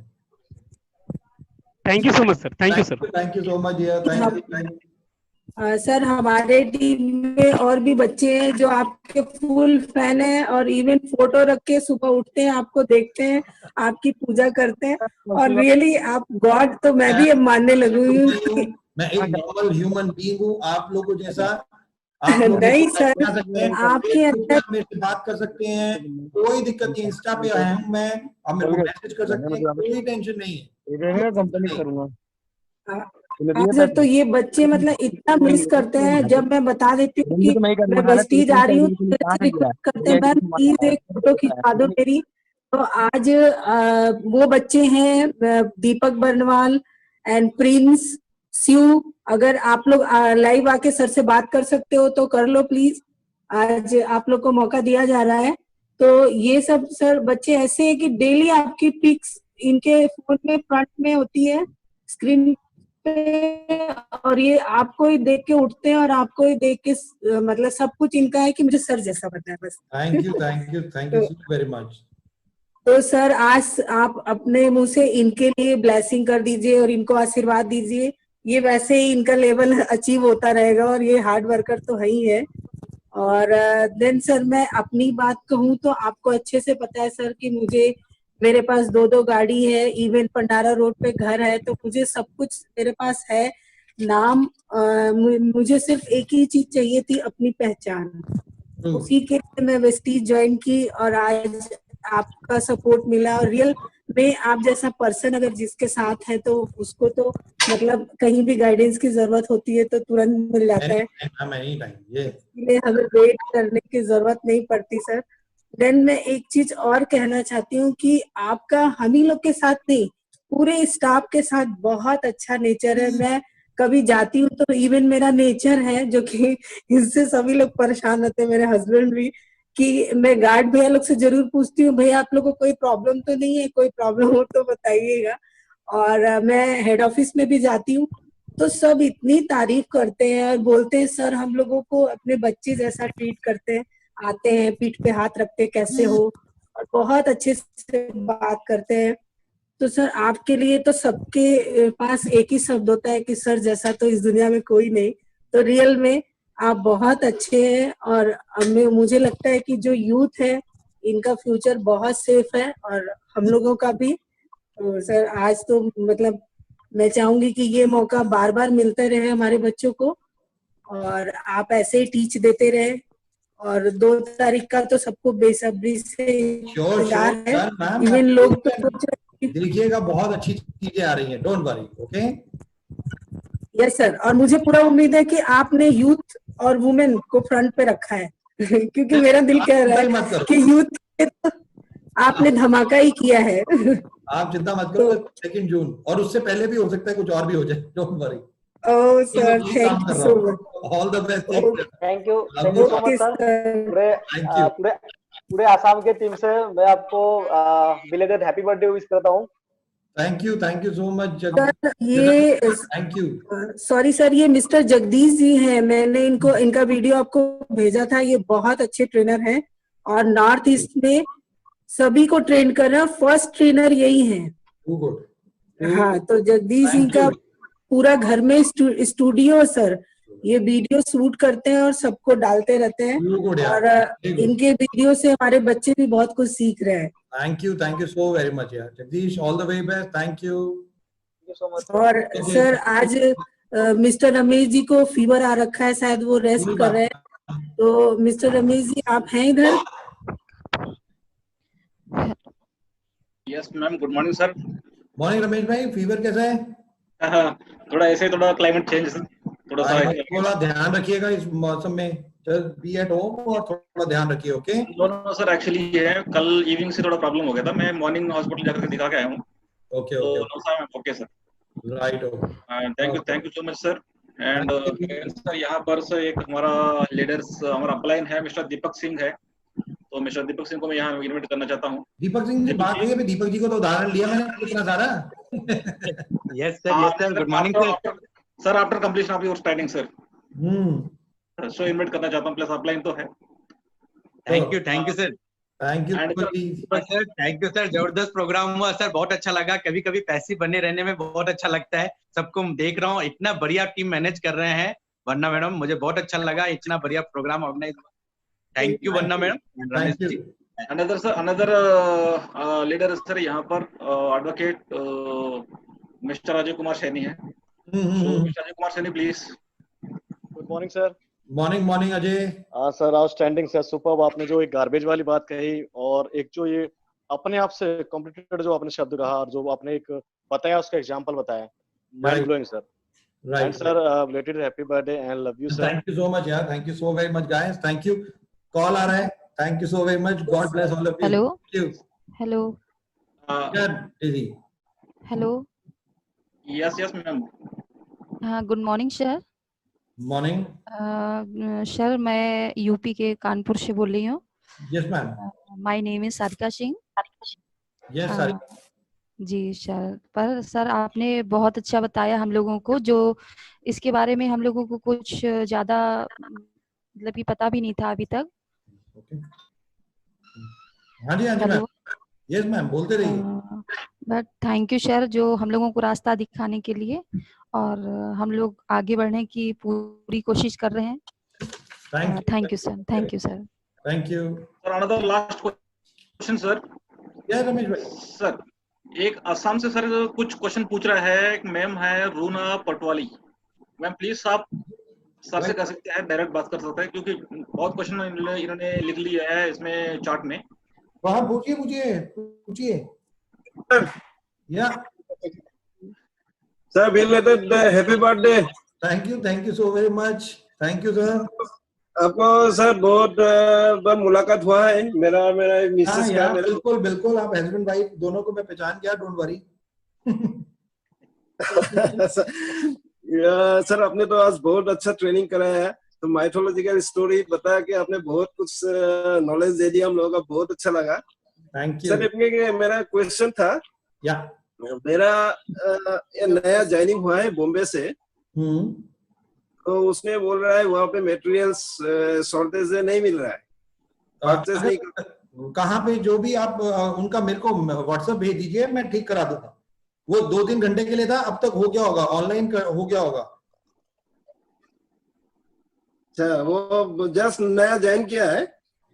Thank you so much sir, thank you sir.
Thank you so much यार, थैंक यू।
सर हमारे टीम में और भी बच्चे हैं जो आपके फुल फैन हैं और इवन फोटो रख के सुबह उठते हैं, आपको देखते हैं, आपकी पूजा करते हैं, और रियली आप गॉड तो मैं भी अब मानने लगी हूँ।
मैं एक नॉर्मल ह्यूमन बीइंग हूँ, आप लोगों जैसा।
नहीं सर, आपके अंदर
मेरे से बात कर सकते हैं, कोई दिक्कत नहीं। इंस्टा पे आया हूँ मैं, आप मेरे को मैसेज कर सकते हैं, कोई टेंशन नहीं है।
कंपनी करूंगा
सर। तो ये बच्चे मतलब इतना मिस करते हैं। जब मैं बता देती हूँ कि मैं बस्ती जा रही हूँ, रिक्वेस्ट करते हैं मैम प्लीज एक फोटो खिंचवा दो मेरी। तो आज वो बच्चे हैं दीपक बर्नवाल एंड प्रिंस स्यू, अगर आप लोग लाइव आके सर से बात कर सकते हो तो कर लो प्लीज, आज आप लोग को मौका दिया जा रहा है। तो ये सब सर बच्चे ऐसे हैं कि डेली आपकी पिक्स इनके फोन में फ्रंट में होती है स्क्रीन पे, और ये आपको ही देख के उठते हैं और आपको ही देख के मतलब सब कुछ इनका है कि मुझे सर जैसा बनना है बस।
Thank you, thank you, thank you so very much.
तो सर आज आप अपने मुंह से इनके लिए ब्लेसिंग कर दीजिए और इनको आशीर्वाद दीजिए। ये वैसे ही इनका लेवल अचीव होता रहेगा और ये हार्ड वर्कर तो है ही है। और देन सर मैं अपनी बात कहूँ तो आपको अच्छे से पता है सर कि मुझे, मेरे पास 2 गाड़ी है, इवन पंडारा रोड पे घर है, तो मुझे सब कुछ मेरे पास है। नाम मुझे सिर्फ एक ही चीज चाहिए थी, अपनी पहचान। उसी के लिए मैं वेस्टीज ज्वाइन की और आज आपका सपोर्ट मिला। और रियल में आप जैसा पर्सन अगर जिसके साथ है तो उसको तो मतलब कहीं भी गाइडेंस की जरूरत होती है तो तुरंत मिल जाता है, इसलिए हमें वेट करने की जरूरत नहीं पड़ती सर। देन मैं एक चीज और कहना चाहती हूँ कि आपका हम ही लोग के साथ नहीं, पूरे स्टाफ के साथ बहुत अच्छा नेचर है। मैं कभी जाती हूँ तो इवन मेरा नेचर है जो कि इससे सभी लोग परेशान होते हैं, मेरे हस्बैंड भी, कि मैं गार्ड भैया लोग से जरूर पूछती हूँ भैया आप लोग को कोई प्रॉब्लम तो नहीं है, कोई प्रॉब्लम हो तो बताइएगा। और मैं हेड ऑफिस में भी जाती हूँ तो सब इतनी तारीफ करते हैं और बोलते हैं सर हम लोगों को अपने बच्चे जैसा ट्रीट करते हैं, आते हैं पीठ पे हाथ रखते कैसे हो, और बहुत अच्छे से बात करते हैं। तो सर आपके लिए तो सबके पास एक ही शब्द होता है कि सर जैसा तो इस दुनिया में कोई नहीं। तो रियल में आप बहुत अच्छे हैं और मुझे लगता है कि जो यूथ है इनका फ्यूचर बहुत सेफ है और हम लोगों का भी। तो सर आज तो मतलब मैं चाहूंगी कि ये मौका बार बार मिलते रहे हमारे बच्चों को और आप ऐसे ही टीच देते रहे। और 2 तारीख का तो सबको बेसब्री से इंतजार है। इवन लोग तो सोच रहे हैं,
देखिएगा बहुत अच्छी चीजें आ रही हैं, don't worry, okay.
Yes sir, और मुझे पूरा उम्मीद है कि आपने यूथ और वुमेन को फ्रंट पे रखा है क्योंकि मेरा दिल कह रहा है कि यूथ पे तो आपने धमाका ही किया है।
आप चिंता मत करो, 2 जून और उससे पहले भी हो सकता है, कुछ और भी हो जाए, don't worry.
Oh sir, thank you so much,
all the best.
Thank you so much sir. पूरे आसाम के टीम से मैं आपको बिलेटेड हैप्पी बर्थडे विश करता हूँ।
Thank you so much
sir. ये
थैंक यू।
सॉरी सर, ये मिस्टर जगदीश जी हैं, मैंने इनका वीडियो आपको भेजा था। ये बहुत अच्छे ट्रेनर हैं और नॉर्थ ईस्ट में सभी को ट्रेन कर रहे हैं, फर्स्ट ट्रेनर यही है।
गुड।
हाँ, तो जगदीश जी का पूरा घर में स्टूडियो सर, ये वीडियो शूट करते हैं और सबको डालते रहते हैं, और इनके वीडियो से हमारे बच्चे भी बहुत कुछ सीख रहे हैं।
Thank you so very much यार Jagdish, all the way best, thank you so much.
और सर आज मिस्टर रमेश जी को फीवर आ रखा है, शायद वो रेस्ट कर रहे हैं, तो मिस्टर रमेश जी आप हैं इधर?
Yes ma'am, good morning sir.
Morning Ramesh भाई, फीवर कैसा है?
थोड़ा ऐसे, थोड़ा क्लाइमेट चेंज, थोड़ा सा
थोड़ा ध्यान रखिएगा इस मौसम में, जस्ट बी एट होम और थोड़ा ध्यान रखिए, ओके?
नो सर, एक्चुअली ये है, कल इवनिंग से थोड़ा प्रॉब्लम हो गया था, मैं मॉर्निंग हॉस्पिटल जाकर दिखा के आया हूँ।
Okay
okay sir,
right,
thank you so much sir. And sir यहाँ पर सर एक हमारा लीडर्स, हमारा अपलाइन है मिस्टर दीपक सिंह है, तो मिस्टर दीपक सिंह को मैं यहाँ इन्वाइट करना चाहता हूँ।
दीपक सिंह से बात हुई है? दीपक जी को तो उदाहरण लिया मैंने इतना सारा।
Yes sir, good morning sir. Sir after completion of your training sir, so invite करना चाहता हूँ, प्लस अपलाइन तो है।
Thank you sir.
Thank you
sir, thank you sir, जबरदस्त प्रोग्राम हुआ सर, बहुत अच्छा लगा। कभी कभी पैसे बने रहने में बहुत अच्छा लगता है। सबको देख रहा हूँ, इतना बढ़िया टीम मैनेज कर रहे हैं। वन्ना मैडम, मुझे बहुत अच्छा लगा, इतना बढ़िया प्रोग्राम ऑर्गेनाइज हुआ। थैंक यू वन्ना madam. Ramesh ji,
another leader sir यहाँ पर एडवोकेट मिस्टर अजय कुमार सैनी है। Mister Ajay Kumar Saini please.
Good morning sir.
Morning Ajay.
Sir outstanding sir, superb. आपने जो एक गार्बेज वाली बात कही और एक जो ये अपने आप से कॉम्पिटिटर जो आपने शब्द कहा और जो आपने एक बताया, उसका एग्जांपल बताया, mind blowing sir. Right sir, belated happy birthday and love you sir.
Thank you so much यार, thank you so very much guys, thank you. Call आ रहा है, thank you so very much, God bless all of you.
Hello
दीदी।
Hello
yes ma'am.
हाँ, good morning sir.
Morning
sir, मैं UP के कानपुर से बोल रही हूँ।
Yes ma'am.
My name is Sarika Singh.
Yes Sarika
ji sir. पर सर आपने बहुत अच्छा बताया हम लोगों को, जो इसके बारे में हम लोगों को कुछ ज्यादा मतलब कि पता भी नहीं था अभी तक।
हाँ जी मैम। यस मैम, बोलते रहिए।
बट थैंक यू सर, जो हम लोगों को रास्ता दिखाने के लिए, और हम लोग आगे बढ़ने की पूरी कोशिश कर रहे हैं। Thank you sir, thank you sir.
Thank you
sir. Another last question sir.
Yes Ramesh भाई।
सर एक असम से सर कुछ क्वेश्चन पूछ रहा है, एक मैम है रूना पटवाली। मैम प्लीज आप सर से कह सकते हैं, डायरेक्ट बात कर सकते हैं, क्योंकि बहुत क्वेश्चन इन्होंने लिख लिया है इसमें चार्ट में।
वहाँ पूछिए। या
sir, belated happy birthday.
Thank you so very much, thank you sir.
आपको सर बहुत बार मुलाकात हुआ है, मेरा मिसेस का।
बिल्कुल आप हस्बैंड वाइफ दोनों को मैं पहचान गया, डोंट वरी।
सर आपने तो आज बहुत अच्छा ट्रेनिंग कराया है, तो माइथोलॉजिकल स्टोरी बता के आपने बहुत कुछ नॉलेज दे दिया हम लोगों का, बहुत अच्छा लगा।
Thank you
sir. मेरा क्वेश्चन था, मेरा नया ज्वाइनिंग हुआ है बॉम्बे से, तो उसने बोल रहा है वहाँ पे मटेरियल्स शॉर्टेज नहीं मिल रहा है, परचेज नहीं।
कहाँ पे? जो भी आप उनका मेरे को व्हाट्सएप भेज दीजिए, मैं ठीक करा दूंगा। वो 2-3 घंटे के लिए था, अब तक हो गया होगा, ऑनलाइन हो गया होगा।
अच्छा, वो जस्ट नया ज्वाइन किया है,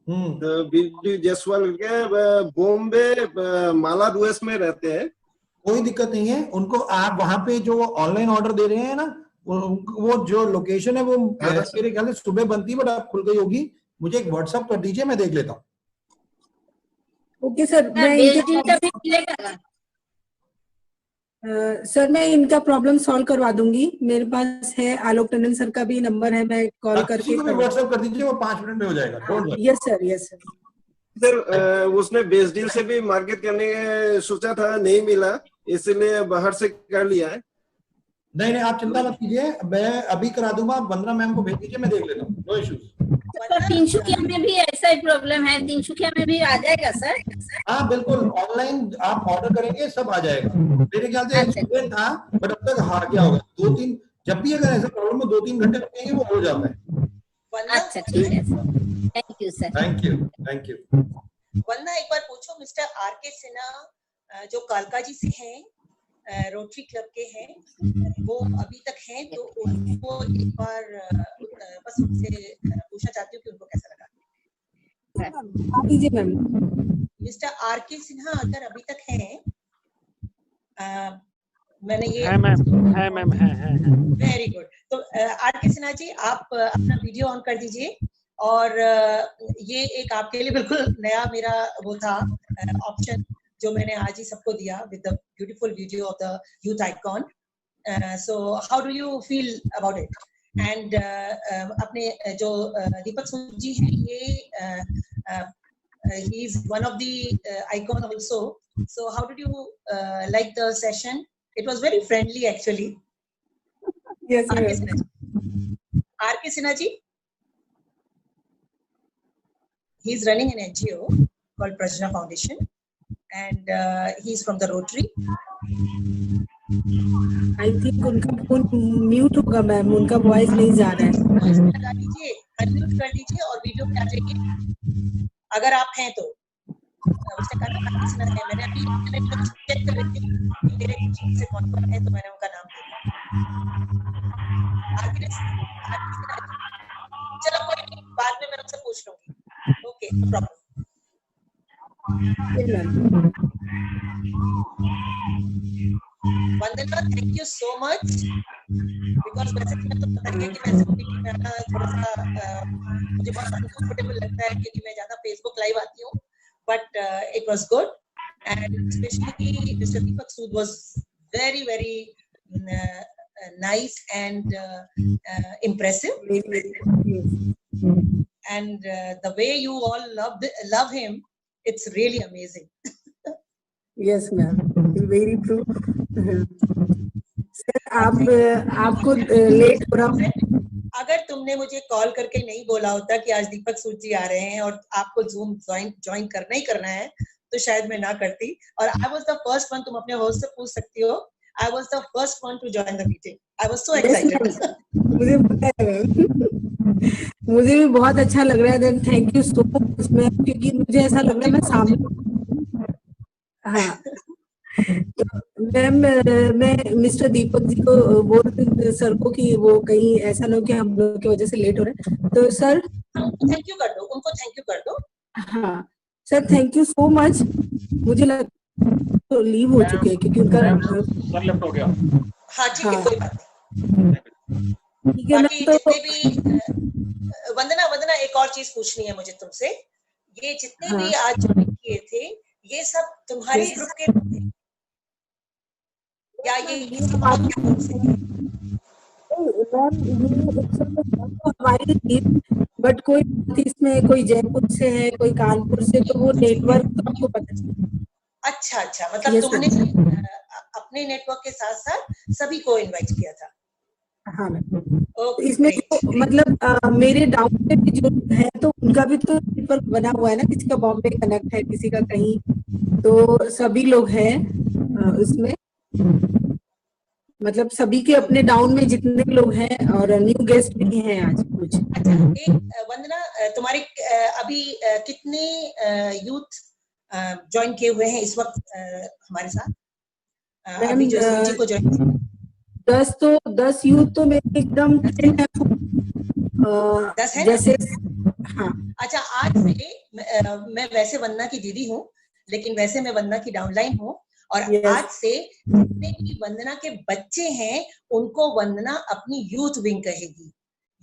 तो जसवाल के बॉम्बे माला यूएस में रहते हैं।
कोई दिक्कत नहीं है उनको। आप वहां पे जो ऑनलाइन ऑर्डर दे रहे हैं ना, वो जो लोकेशन है वो मेरे ख्याल से सुबह बनती है, बट आप खुल गई होगी। मुझे एक व्हाट्सएप कर दीजिए, मैं देख लेता हूँ।
ओके सर, सर मैं इनका प्रॉब्लम सॉल्व करवा दूंगी। मेरे पास है आलोक टंडन सर का भी नंबर है, मैं कॉल करके
व्हाट्सएप कर दीजिए, वो 5 मिनट में हो जाएगा।
Yes sir, yes sir.
Sir उसने बेस डील से भी मार्केट करने सोचा था, नहीं मिला, इसलिए बाहर से कर लिया है।
नहीं आप चिंता मत कीजिए, मैं अभी करा दूंगा। वंदना मैम को भेज दीजिए, मैं देख लेता हूँ, नो इश्यूज।
तिनसुकिया में भी ऐसा ही प्रॉब्लम है, तिनसुकिया में भी आ जाएगा सर?
हाँ बिल्कुल, ऑनलाइन आप ऑर्डर करेंगे सब आ जाएगा। मेरे ख्याल से स्टूडेंट था, बट अब तक हार गया होगा। 2-3 जब भी अगर ऐसा प्रॉब्लम हो 2-3 घंटे लगेंगे, वो हो जाता है।
अच्छा ठीक है sir, thank you sir.
Thank you.
Vandana एक बार पूछो मिस्टर आर के सिन्हा जो कालका जी से हैं, रोटरी क्लब के हैं, वो अभी तक हैं, तो उनको एक बार बस उनसे पूछना चाहती हूँ कि उनको कैसा लगा। Mister R K. सिन्हा अगर अभी तक हैं, मैंने ये
है मैम, है
वेरी गुड। तो आर.के. सिन्हा जी, आप अपना वीडियो ऑन कर दीजिए, और ये एक आपके लिए बिल्कुल नया मेरा वो था ऑप्शन जो मैंने आज ही सबको दिया with the beautiful video of the youth icon. So how do you feel about it? And अपने जो दीपक सूद जी हैं, ये he is one of the icon also. So how did you like the session? It was very friendly actually.
Yes,
R.K. Sinha ji, he is running an NGO called Prajna Foundation, and he is from the Rotary.
I think उनका phone mute होगा ma'am, उनका voice नहीं जा रहा है।
लगा दीजिए, unmute कर दीजिए और वीडियो पे आ जाइए अगर आप हैं तो। उसने कहा मैंने अभी चेक कर रही थी मेरे से कौन कौन है, तो मैंने उनका नाम दिया। चलो कोई नहीं, बाद में मैं उनसे पूछ लूंगी। Okay, no problem. Vandana, thank you so much, because वैसे मैं तो पता ही है कि मैं थोड़ा सा मुझे बहुत अनकंफर्टेबल लगता है क्योंकि मैं ज्यादा फेसबुक लाइव आती हूँ, but it was good, and specially mister Deepak Sood was very very nice and impressive, and the way you all love him, it's really amazing.
Yes ma'am, very true. Sir आपको late हो रहा हूँ।
अगर तुमने मुझे call करके नहीं बोला होता कि आज दीपक सूद जी आ रहे हैं और आपको जूम ज्वाइन करना ही करना है, तो शायद मैं ना करती। और I was the first one, तुम अपने होस्ट से पूछ सकती हो, I was the first one to join the meeting. I was so excited.
मुझे पता है, मुझे भी बहुत अच्छा लग रहा है। Then thank you so much ma'am, क्योंकि मुझे ऐसा लग रहा है मैं सामने। हाँ, मैम मैं मिस्टर दीपक जी को बोल रही सर को कि वो कहीं ऐसा ना हो कि हम लोग की वजह से लेट हो रहे हैं, तो सर
थैंक यू कर दो, उनको थैंक यू कर दो।
हाँ sir, thank you so much. मुझे लग तो लीव हो चुके हैं क्योंकि उनका
सर लेफ्ट हो गया।
हाँ ठीक है, कोई बात नहीं। बाकी जितने भी वंदना एक और चीज पूछनी है मुझे तुमसे, ये जितने भी आज ज्वाइन किए थे, ये सब तुम्हारे ग्रुप के थे या ये सब आपके ग्रुप से?
हमारी टीम, बट कोई इसमें कोई जयपुर से है, कोई कानपुर से, तो वो नेटवर्क तो आपको पता चला।
अच्छा, मतलब तुमने अपने नेटवर्क के साथ साथ सभी को इनवाइट किया था?
हाँ मैम। इसमें तो मतलब मेरे डाउन पे भी जो है तो उनका भी तो नेटवर्क बना हुआ है ना, किसी का बॉम्बे कनेक्ट है, किसी का कहीं, तो सभी लोग हैं इसमें, मतलब सभी के अपने डाउन में जितने लोग हैं, और न्यू गेस्ट भी हैं आज कुछ।
अच्छा, एक वंदना, तुम्हारे अभी कितने यूथ ज्वाइन किए हुए हैं इस वक्त हमारे साथ? अभी जो जी को ज्वाइन
10 यूथ तो मेरे एकदम 10 है जैसे। हाँ,
अच्छा, आज से मैं वैसे वंदना की दीदी हूँ, लेकिन वैसे मैं वंदना की डाउनलाइन हूँ, और आज से जितने भी वंदना के बच्चे हैं उनको वंदना अपनी यूथ विंग कहेगी।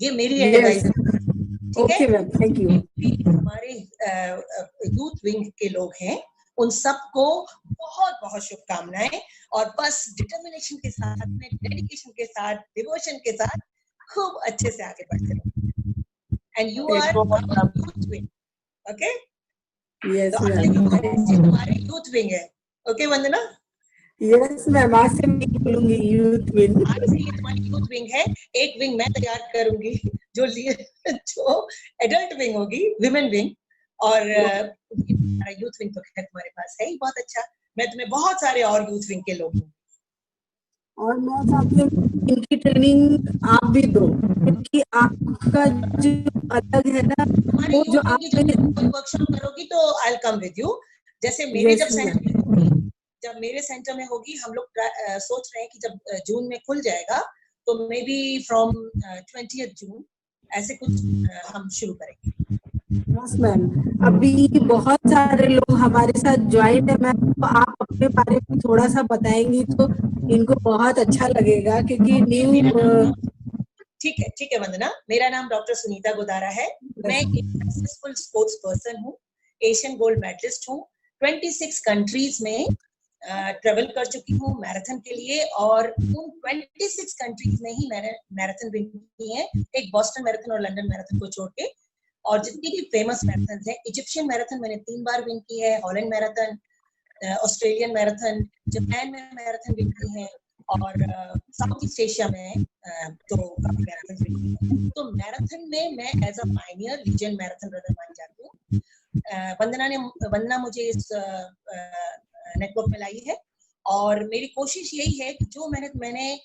ये मेरी एडवाइस है, ठीक है?
Thank you.
हमारे यूथ विंग के लोग हैं, उन सबको बहुत बहुत शुभकामनाएं, और बस डिटर्मिनेशन के साथ, अपने डेडिकेशन के साथ, डिवोशन के साथ खूब अच्छे से आगे बढ़ते रहो। And you are youth wing, okay?
Yes ma'am,
तुम्हारे यूथ विंग है, ओके वंदना?
यस मैम, आज से मैं बोलूंगी यूथ विंग।
आज से ये तुम्हारी यूथ विंग है। एक विंग मैं तैयार करूंगी जो एडल्ट विंग होगी, विमेन विंग, और यूथ विंग तो खैर तुम्हारे पास है ही बहुत अच्छा। मैं तुम्हें बहुत सारे और यूथ विंग के लोग,
और मैं चाहती हूँ इनकी ट्रेनिंग आप भी दो, क्योंकि आपका जो अलग है ना, वो जो आप
वर्कशॉप करोगी तो I will come with you. जैसे मेरे जब जब मेरे सेंटर में होगी, हम लोग सोच रहे हैं कि जब जून में खुल जाएगा तो मे बी फ्रॉम 20th जून ऐसे कुछ हम शुरू करेंगे।
यस मैम, अभी बहुत सारे लोग हमारे साथ ज्वाइन है मैम, तो आप अपने बारे में थोड़ा सा बताएंगी तो इनको बहुत अच्छा लगेगा, क्योंकि न्यू।
ठीक है वंदना, मेरा नाम डॉक्टर सुनीता गोदारा है। मैं एक सक्सेसफुल स्पोर्ट्स पर्सन हूँ, एशियन गोल्ड मेडलिस्ट हूँ, 26 कंट्रीज में ट्रेवल कर चुकी हूँ मैराथन के लिए, और उन 26 कंट्रीज में ही मैंने मैराथन विन की है, एक बॉस्टन मैराथन और लंदन मैराथन को छोड़ के। और जितनी भी फेमस मैराथन है, इजिप्शियन मैराथन मैंने 3 बार विन की है, Holland marathon, Australian marathon, Japan में मैराथन विन की है, और साउथ ईस्ट एशिया में तो काफी मैराथन विन की है। तो मैराथन में मैं as a pioneer legend marathon runner मानी जाती हूँ। वंदना मुझे इस नेटवर्क में लाई है, और मेरी कोशिश यही है कि जो मेहनत मैंने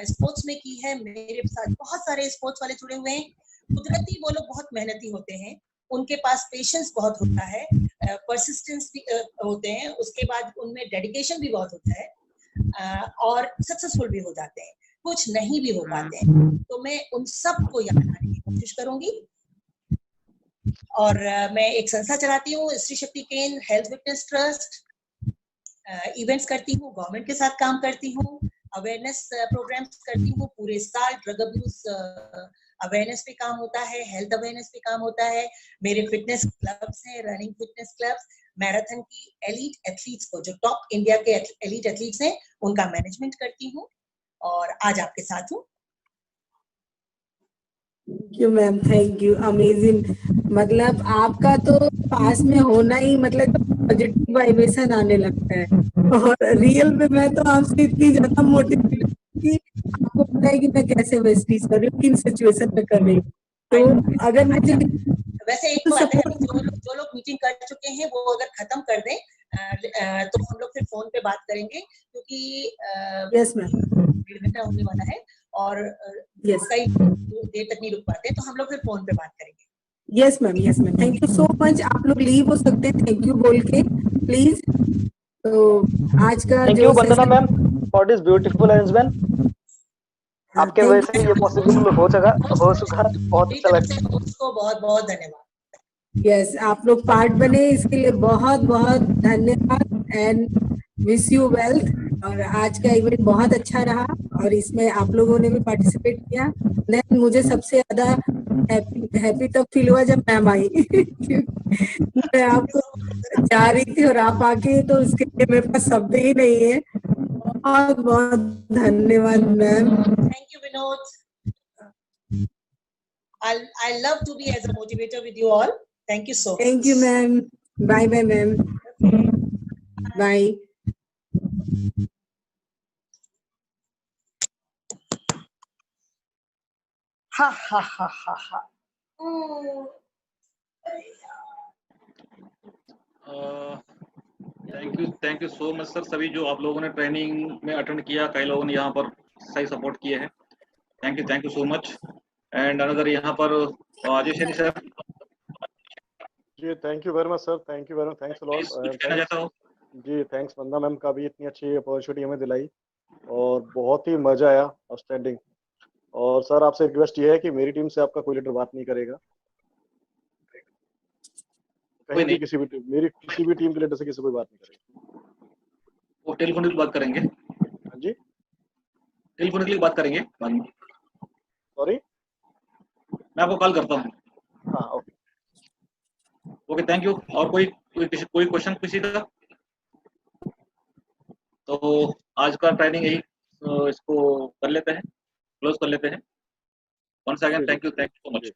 स्पोर्ट्स में की है, मेरे साथ बहुत सारे स्पोर्ट्स वाले जुड़े हुए हैं। कुदरती वो लोग बहुत मेहनती होते हैं, उनके पास पेशेंस बहुत होता है, परसिस्टेंस भी होते हैं, उसके बाद उनमें डेडिकेशन भी बहुत होता है, और सक्सेसफुल भी हो जाते हैं, कुछ नहीं भी हो पाते हैं। तो मैं उन सब को याद करने की कोशिश करूंगी। और मैं एक संस्था चलाती हूँ, स्त्री शक्ति केंद्र हेल्थ फिटनेस ट्रस्ट, इवेंट्स करती हूँ, गवर्नमेंट के साथ काम करती हूँ, अवेयरनेस प्रोग्राम्स करती हूँ, पूरे साल ड्रग अब्यूज अवेयरनेस पे काम होता है, हेल्थ अवेयरनेस पे काम होता है। मेरे फिटनेस क्लब्स हैं, रनिंग फिटनेस क्लब्स, मैराथन की एलीट एथलीट्स को, जो टॉप इंडिया के एलीट एथलीट्स हैं, उनका मैनेजमेंट करती हूँ, और आज आपके साथ हूँ।
Thank you ma'am, thank you, amazing. मतलब आपका तो पास में होना ही मतलब पॉजिटिव वाइब्रेशन आने लगता है, और रियल में मैं तो आपसे इतनी ज्यादा मोटिवेटेड कि आपको पता है कि मैं कैसे वेस्टीज कर रही हूँ, किन सिचुएशन में कर रही हूँ। तो अगर मुझे
वैसे एक बात है, जो लोग मीटिंग कर चुके हैं वो अगर खत्म कर दें तो हम लोग फिर फोन पे बात करेंगे, क्योंकि
यस मैम,
1.5 घंटा होने वाला है, और कई देर तक नहीं रुक पाते, तो हम लोग फिर फोन पे बात करेंगे।
Yes ma'am, yes ma'am, thank you so much. आप लोग लीव हो सकते हैं थैंक यू बोल के प्लीज। तो आज का
thank you Vandana ma'am for this beautiful arrangement. आपके वजह से ये पॉसिबल हो चुका, बहुत अच्छा लगा।
उसको बहुत बहुत धन्यवाद।
यस, आप लोग पार्ट बने, इसके लिए बहुत बहुत धन्यवाद, एंड विश यू वेल्थ। और आज का इवेंट बहुत अच्छा रहा, और इसमें आप लोगों ने भी पार्टिसिपेट किया। देन मुझे सबसे ज्यादा हैप्पी तब फील हुआ जब मैम आई मैं आपको जा रही थी और आप आके, तो उसके लिए मेरे पास शब्द ही नहीं है। बहुत बहुत धन्यवाद ma'am.
Thank you Vinod. I love to be as a motivator with you all. Thank you so much.
Thank you ma'am. Bye bye ma'am. Bye.
Ha ha ha ha ha.
Thank you so much sir. सभी जो आप लोगों ने training में attend किया, कई लोगों ने यहाँ पर सही सपोर्ट किए हैं। Thank you so much. And another यहाँ पर राजेश सर।
जी thank you very much sir, thank you very much, thanks a lot. जी थैंक्स वंदना मैम का भी इतनी अच्छी अपॉर्चुनिटी हमें दिलाई, और बहुत ही मजा आया, आउटस्टैंडिंग। और सर आपसे रिक्वेस्ट ये है कि मेरी टीम से आपका कोई लीडर बात नहीं करेगा, कहीं भी मेरी किसी भी टीम के लीडर से किसी कोई बात नहीं करेगा।
वो टेलीफोन पे बात करेंगे।
हाँ जी,
टेलीफोन के लिए बात करेंगे बाद में।
सॉरी,
मैं आपको कॉल करता हूँ।
हाँ
ओके थैंक यू। और कोई क्वेश्चन किसी का? तो आज का ट्रेनिंग यही इसको कर लेते हैं, क्लोज कर लेते हैं। Once again thank you so much.